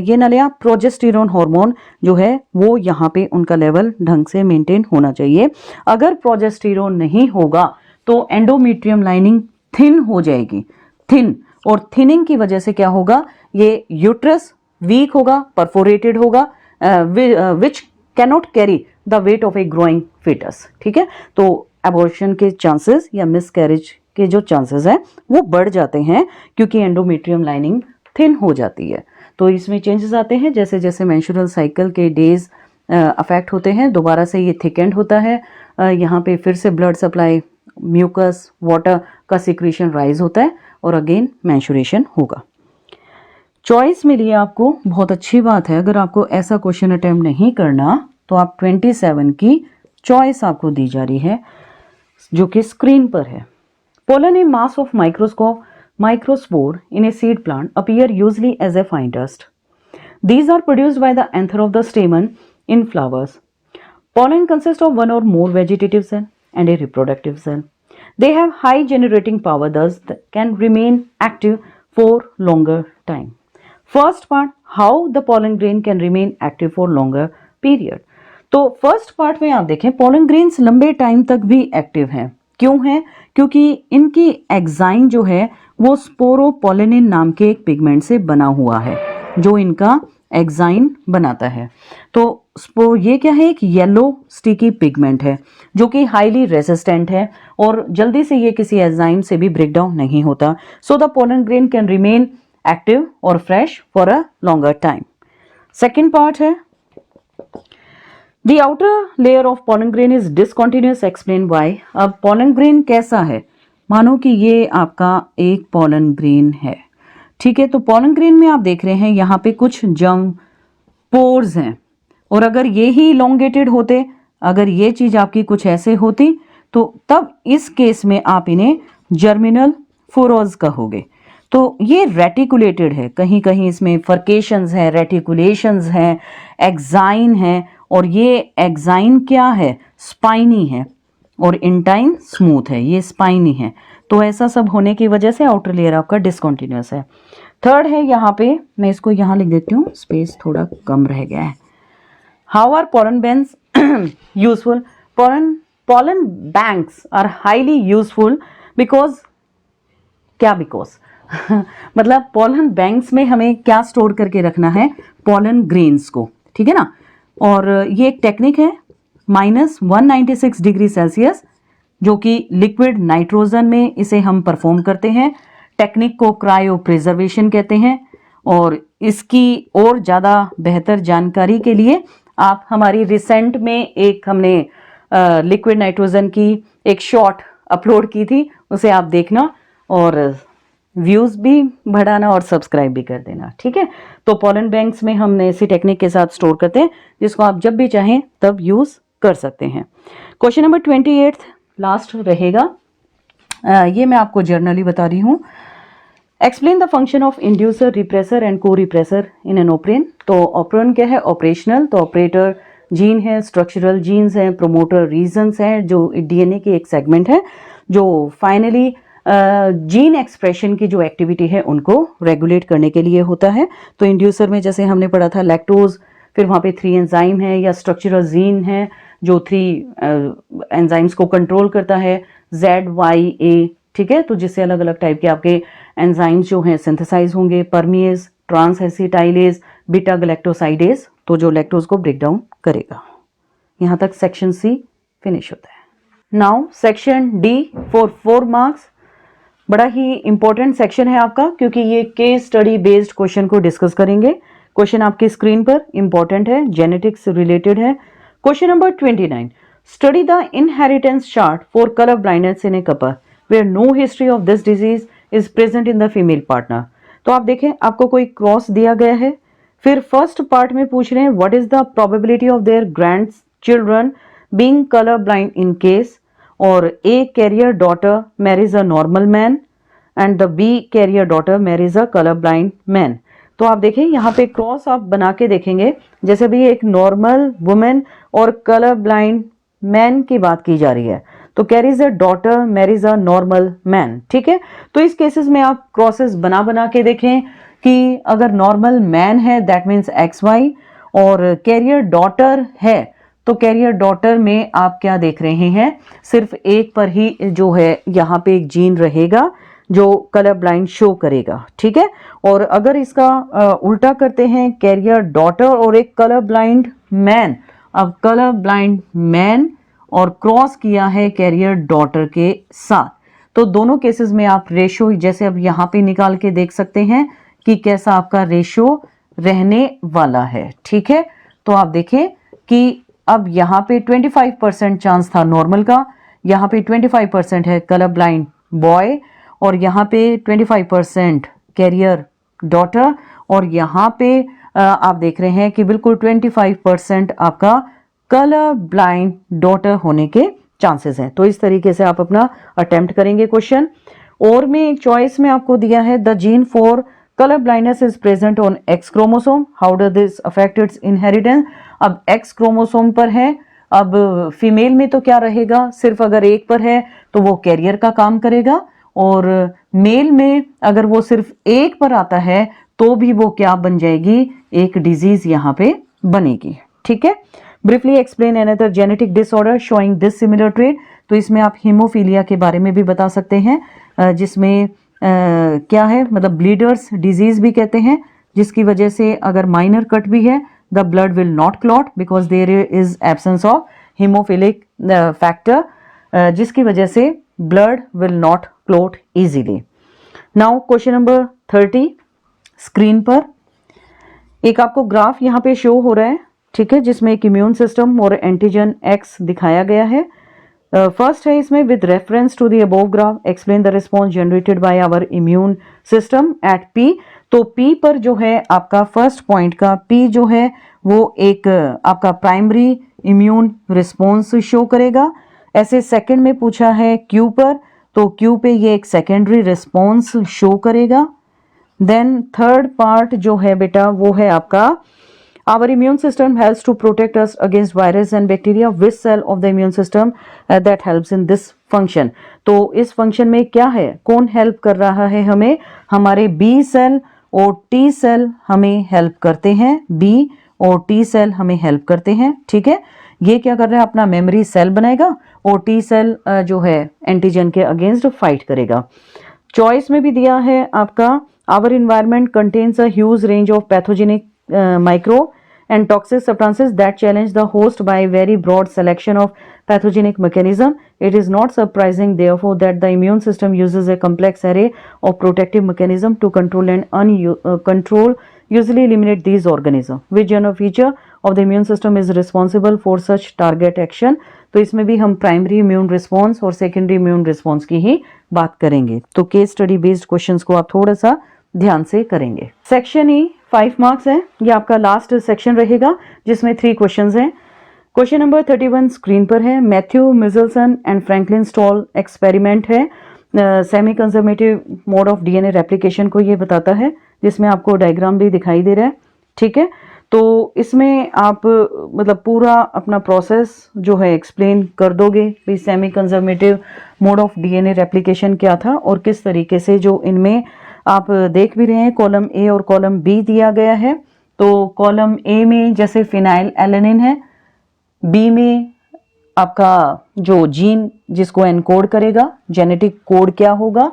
ये ना लिया, प्रोजेस्टेरोन हार्मोन जो है वो यहाँ पे उनका लेवल ढंग से मेंटेन होना चाहिए। अगर प्रोजेस्टेरोन नहीं होगा तो एंडोमेट्रियम लाइनिंग थिन हो जाएगी, थिन, और थिनिंग की वजह से क्या होगा, ये यूट्रस वीक होगा, परफोरेटेड होगा, which cannot carry the weight of a growing fetus, ठीक है? तो एबॉर्शन के चांसेस या मिसकैरेज के जो चांसेस हैं वो बढ़ जाते हैं क्योंकि एंडोमेट्रियम लाइनिंग थिन हो जाती है। तो इसमें चेंजेस आते हैं जैसे जैसे मेंस्ट्रुअल साइकिल के डेज अफेक्ट होते हैं, दोबारा से ये थिकेंड होता है, यहाँ पे फिर से ब्लड सप्लाई, म्यूकस, वाटर का सिक्रीशन राइज होता है और अगेन मेंस्ट्रुएशन होगा। चॉइस मिली है आपको, बहुत अच्छी बात है। अगर आपको ऐसा क्वेश्चन अटेम्प्ट नहीं करना तो आप 27 की चॉइस आपको दी जा रही है जो कि स्क्रीन पर है। Pollen, a mass of microspore in a seed plant, appear usually as a fine dust. These are produced by the anther of the stamen in flowers. Pollen consists of one or more vegetative cells and a reproductive cell. They have high generating power, thus can remain active for longer time. First part, how the pollen grain can remain active for longer period. तो फर्स्ट पार्ट में आप देखें पोलन ग्रेन्स लंबे टाइम तक भी एक्टिव हैं। क्यों हैं? क्योंकि इनकी एग्जाइन जो है वो स्पोरोपोलेनिन नाम के एक पिगमेंट से बना हुआ है जो इनका एग्जाइन बनाता है। तो ये क्या है? एक येलो स्टिकी पिगमेंट है जो कि हाईली रेसिस्टेंट है और जल्दी से ये किसी एंजाइम से भी ब्रेक डाउन नहीं होता। So the pollen grain can remain active और fresh for a longer time. Second part है The outer layer of pollen grain is discontinuous. Explain why. अब pollen grain कैसा है? मानो कि ये आपका एक pollen grain है, ठीक है। तो pollen grain में आप देख रहे हैं यहाँ पे कुछ जर्म पोर्स हैं और अगर ये ही elongated होते, अगर ये चीज आपकी कुछ ऐसे होती तो तब इस केस में आप इन्हें जर्मिनल फोरोज कहोगे। तो ये रेटिकुलेटेड है, कहीं कहीं इसमें फर्केशंस है, रेटिकुलेशंस हैं, एक्साइन है और ये एक्साइन क्या है? स्पाइनी है और इंटाइन स्मूथ है, ये स्पाइनी है। तो ऐसा सब होने की वजह से आउटर लेयर आपका डिसकंटिन्यूअस है। थर्ड है यहाँ पे, मैं इसको यहाँ लिख देती हूँ, स्पेस थोड़ा कम रह गया है। How are pollen banks useful? Pollen banks are highly useful because क्या? बिकॉज मतलब पोलन बैंक्स में हमें क्या स्टोर करके रखना है? पोलन ग्रेन्स को, ठीक है ना। और ये एक टेक्निक है -196 डिग्री सेल्सियस जो कि लिक्विड नाइट्रोजन में इसे हम परफॉर्म करते हैं। टेक्निक को क्रायो प्रिजर्वेशन कहते हैं और इसकी और ज़्यादा बेहतर जानकारी के लिए आप हमारी रिसेंट में एक हमने लिक्विड नाइट्रोजन की एक शॉर्ट अपलोड की थी, उसे आप देखना और व्यूज़ भी बढ़ाना और सब्सक्राइब भी कर देना, ठीक है। तो पोलन बैंक्स में हमने इसी टेक्निक के साथ स्टोर करते हैं जिसको आप जब भी चाहें तब यूज़ कर सकते हैं। क्वेश्चन नंबर 28 लास्ट रहेगा, ये मैं आपको जर्नली बता रही हूँ। Explain the function of inducer, repressor and को रिप्रेसर इन एन ऑपरेन। तो ऑपरेन क्या है? ऑपरेशनल। तो ऑपरेटर जीन है, स्ट्रक्चरल जीन्स हैं, प्रोमोटर रीजन्स हैं जो डीएनए की एक सेगमेंट है जो फाइनली जीन एक्सप्रेशन की जो एक्टिविटी है उनको रेगुलेट करने के लिए होता है। तो इंड्यूसर में जैसे हमने पढ़ा था लैक्टोज, फिर वहाँ पे 3 एंजाइम है या स्ट्रक्चरल जीन है जो 3 एंजाइम्स को कंट्रोल करता है, ZYA, ठीक है। तो जिससे अलग अलग टाइप के आपके एंजाइम्स जो हैं सिंथेसाइज होंगे, permease, trans acetylase, beta galactosidase, तो जो लैक्टोज को ब्रेक डाउन करेगा। यहाँ तक सेक्शन सी फिनिश होता है। Now section D for 4 marks. बड़ा ही इंपॉर्टेंट सेक्शन है आपका क्योंकि ये केस स्टडी बेस्ड क्वेश्चन को डिस्कस करेंगे। क्वेश्चन आपकी स्क्रीन पर इंपॉर्टेंट है, जेनेटिक्स रिलेटेड है। Question number 29, study the inheritance chart for colour blindness in a couple where no history of this disease is present in the female partner. तो आप देखें आपको कोई क्रॉस दिया गया है, फिर फर्स्ट पार्ट में पूछ रहे हैं what is the probability of their grand children being colour blind in case, और A carrier daughter marries a normal man and the B carrier daughter marries a color blind man। तो आप देखें यहाँ पे क्रॉस आप बना के देखेंगे, जैसे भी एक नॉर्मल वुमेन और कलर ब्लाइंड मैन की बात की जा रही है, तो carries a daughter marriage a normal man, ठीक है। तो इस केसेस में आप क्रॉसेस बना बना के देखें कि अगर नॉर्मल मैन है दैट मीन्स XY और कैरियर डॉटर है तो कैरियर डॉटर में आप क्या देख रहे हैं? सिर्फ एक पर ही जो है यहाँ पे एक जीन रहेगा जो कलर ब्लाइंड शो करेगा, ठीक है। और अगर इसका उल्टा करते हैं, कैरियर डॉटर और एक कलर ब्लाइंड मैन, अब कलर ब्लाइंड मैन और क्रॉस किया है कैरियर डॉटर के साथ, तो दोनों केसेस में आप रेशो जैसे अब यहाँ पे निकाल के देख सकते हैं कि कैसा आपका रेशो रहने वाला है, ठीक है। तो आप देखें कि अब यहाँ पे 25% चांस था नॉर्मल का, यहाँ पे 25% है कलर ब्लाइंड बॉय और यहाँ पे 25% कैरियर डॉटर और यहाँ पे आप देख रहे हैं कि बिल्कुल 25% आपका कलर ब्लाइंड डॉटर होने के चांसेस हैं। तो इस तरीके से आप अपना अटेम्प्ट करेंगे क्वेश्चन। और में एक चॉइस में आपको दिया है the gene for colour blindness is present on x chromosome, how does this affect it's inheritance. अब एक्स क्रोमोसोम पर है, अब फीमेल में तो क्या रहेगा, सिर्फ अगर एक पर है तो वो कैरियर का काम करेगा, और मेल में अगर वो सिर्फ एक पर आता है तो भी वो क्या बन जाएगी, एक डिजीज यहाँ पे बनेगी। ठीक है, briefly explain another genetic disorder showing this similar trait. तो इसमें आप हीमोफीलिया के बारे में भी बता सकते हैं, जिसमें क्या है, मतलब ब्लीडर्स डिजीज भी कहते हैं, जिसकी वजह से अगर माइनर कट भी है the blood will not clot because there is absence of haemophilic factor, जिसकी वजह से blood will not clot easily. Now question number 30 screen पर एक आपको ग्राफ यहाँ पे शो हो रहा है, ठीक है, जिसमें एक इम्यून सिस्टम और एंटीजन एक्स दिखाया गया है। फर्स्ट है इसमें with reference to the above graph explain the response generated by our immune system at P. तो पी पर जो है आपका फर्स्ट पॉइंट का पी जो है वो एक आपका प्राइमरी इम्यून रिस्पॉन्स शो करेगा। ऐसे सेकंड में पूछा है क्यू पर, तो क्यू पे ये एक सेकेंडरी रिस्पॉन्स शो करेगा। देन थर्ड पार्ट जो है बेटा वो है आपका our immune system helps to protect us against virus and bacteria, which cell of the immune system that helps in this function। तो इस फंक्शन में क्या है, कौन हेल्प कर रहा है हमें, हमारे बी सेल और टी सेल हमें हेल्प करते हैं, बी और टी सेल हमें हेल्प करते हैं। ठीक है, ये क्या कर रहा है, अपना मेमोरी सेल बनाएगा और टी सेल जो है एंटीजन के अगेंस्ट फाइट करेगा। चॉइस में भी दिया है आपका our environment contains a huge range of pathogenic micro and toxic substances that challenge the host by very broad selection of pathogenic mechanism. It is not surprising therefore that the immune system uses a complex array of protective mechanism to control and control usually eliminate these organisms. Which general feature of the immune system is responsible for such target action? तो इसमें भी हम प्राइमरी इम्यून रिस्पॉन्स और सेकेंडरी इम्यून रिस्पॉन्स की ही बात करेंगे। तो केस स्टडी बेस्ड क्वेश्चंस को आप थोड़ा सा ध्यान से करेंगे। सेक्शन ई 5 मार्क्स है, ये आपका लास्ट सेक्शन रहेगा जिसमें 3 क्वेश्चंस हैं। क्वेश्चन नंबर 31 स्क्रीन पर है, Matthew Meselson and Franklin Stahl experiment है, semi conservative mode of DNA replication को ये बताता है, जिसमें आपको डायग्राम भी दिखाई दे रहा है। ठीक है, तो इसमें आप मतलब पूरा अपना प्रोसेस जो है एक्सप्लेन कर दोगे भाई semi conservative mode of DNA replication क्या था और किस तरीके से जो इनमें आप देख भी रहे हैं कॉलम ए और कॉलम बी दिया गया है। तो कॉलम ए में जैसे फिनाइल एलेनिन है, बी में आपका जो जीन जिसको एनकोड करेगा जेनेटिक कोड क्या होगा,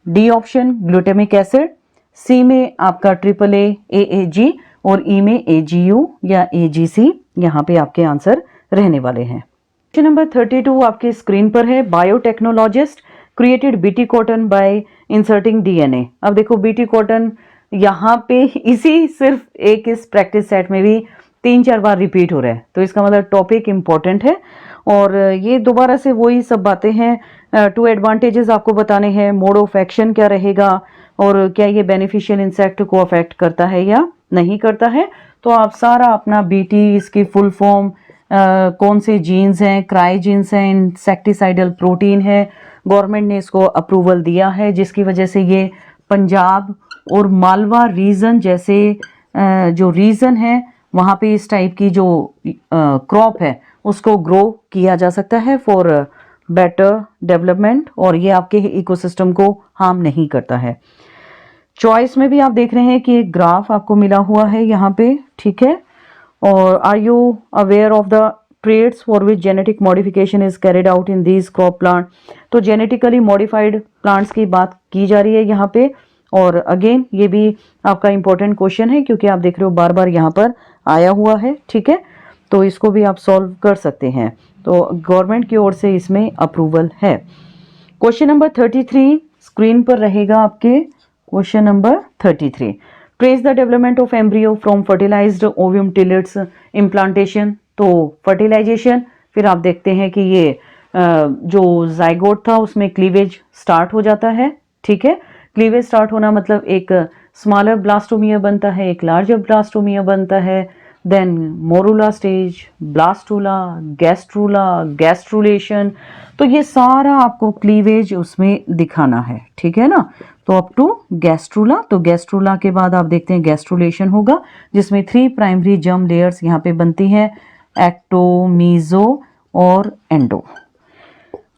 डी ऑप्शन ग्लूटामिक एसिड, सी में आपका ट्रिपल ए जी और ई में AGU या AGC, यहाँ पे आपके आंसर रहने वाले हैं। क्वेश्चन नंबर 32 आपके स्क्रीन पर है, biotechnologist created BT cotton bye inserting DNA. अब देखो बीटी कॉटन यहाँ पे इसी सिर्फ एक इस प्रैक्टिस सेट में भी 3-4 बार रिपीट हो रहा है, तो इसका मतलब टॉपिक इंपॉर्टेंट है और ये दोबारा से वही सब बातें हैं। 2 एडवांटेजेस आपको बताने हैं, मोड ऑफ एक्शन क्या रहेगा और क्या ये बेनिफिशियल इंसेक्ट को अफेक्ट करता है या नहीं करता है। तो आप सारा अपना बीटी, इसकी फुल फॉर्म, कौन से जीन्स हैं, क्राई जीन्स हैं, इंसेक्टिसाइडल प्रोटीन है, गवर्नमेंट ने इसको अप्रूवल दिया है जिसकी वजह से ये पंजाब और मालवा रीजन जैसे जो रीजन है वहाँ पे इस टाइप की जो क्रॉप है उसको ग्रो किया जा सकता है फॉर बेटर डेवलपमेंट, और ये आपके इकोसिस्टम को हार्म नहीं करता है। चॉइस में भी आप देख रहे हैं कि एक ग्राफ आपको मिला हुआ है यहाँ पे, ठीक है, और are you aware of the traits for which genetic modification is carried out in these crop plant। तो जेनेटिकली मॉडिफाइड प्लांट्स की बात की जा रही है यहाँ पे, और अगेन ये भी आपका इंपॉर्टेंट क्वेश्चन है क्योंकि आप देख रहे हो बार बार यहाँ पर आया हुआ है। ठीक है, तो इसको भी आप सॉल्व कर सकते हैं, तो गवर्नमेंट की ओर से इसमें अप्रूवल है। क्वेश्चन नंबर 33 स्क्रीन पर रहेगा आपके, question number 33, trace the development of embryo from fertilised ovum till its implantation. तो फर्टिलाइजेशन, फिर आप देखते हैं कि ये जो जाइगोट था उसमें क्लीवेज स्टार्ट हो जाता है। ठीक है, क्लीवेज स्टार्ट होना मतलब एक स्मॉलर ब्लास्टोमिया बनता है, एक लार्जर ब्लास्टोमिया बनता है, then morula stage, blastula, gastrula, gastrulation. तो ये सारा आपको क्लीवेज उसमें दिखाना है, ठीक है ना। तो अप टू गैस्ट्रूला, तो गैस्ट्रूला के बाद आप देखते हैं गैस्ट्रुलेशन होगा, जिसमें 3 प्राइमरी जर्म लेयर्स यहाँ पे बनती हैं, एक्टो, मीजो और एंडो।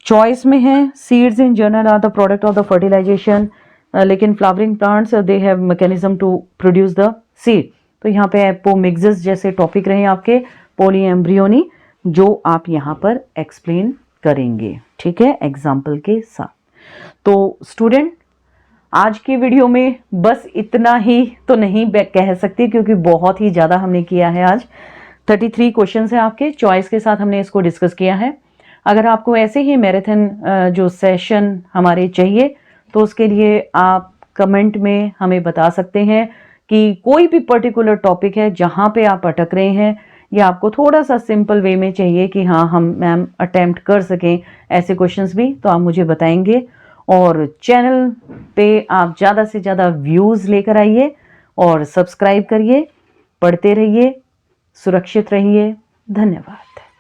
चॉइस में है seeds in general are the product of the fertilisation, लेकिन flowering plants they have mechanism to produce the seed. तो यहाँ पे एपोमिक्सिस जैसे टॉपिक रहे आपके, पॉली एम्ब्रियोनी, जो आप यहाँ पर एक्सप्लेन करेंगे, ठीक है, एग्जाम्पल के साथ। तो स्टूडेंट, आज की वीडियो में बस इतना ही तो नहीं कह सकती, क्योंकि बहुत ही ज़्यादा हमने किया है आज। 33 क्वेश्चन है आपके, चॉइस के साथ हमने इसको डिस्कस किया है। अगर आपको ऐसे ही मैराथन जो सेशन हमारे चाहिए, तो उसके लिए आप कमेंट में हमें बता सकते हैं कि कोई भी पर्टिकुलर टॉपिक है जहाँ पे आप अटक रहे हैं, या आपको थोड़ा सा सिंपल वे में चाहिए कि हाँ हम मैम अटेम्प्ट कर सकें ऐसे क्वेश्चंस भी, तो आप मुझे बताएंगे। और चैनल पे आप ज़्यादा से ज़्यादा व्यूज़ लेकर आइए और सब्सक्राइब करिए, पढ़ते रहिए, सुरक्षित रहिए। धन्यवाद।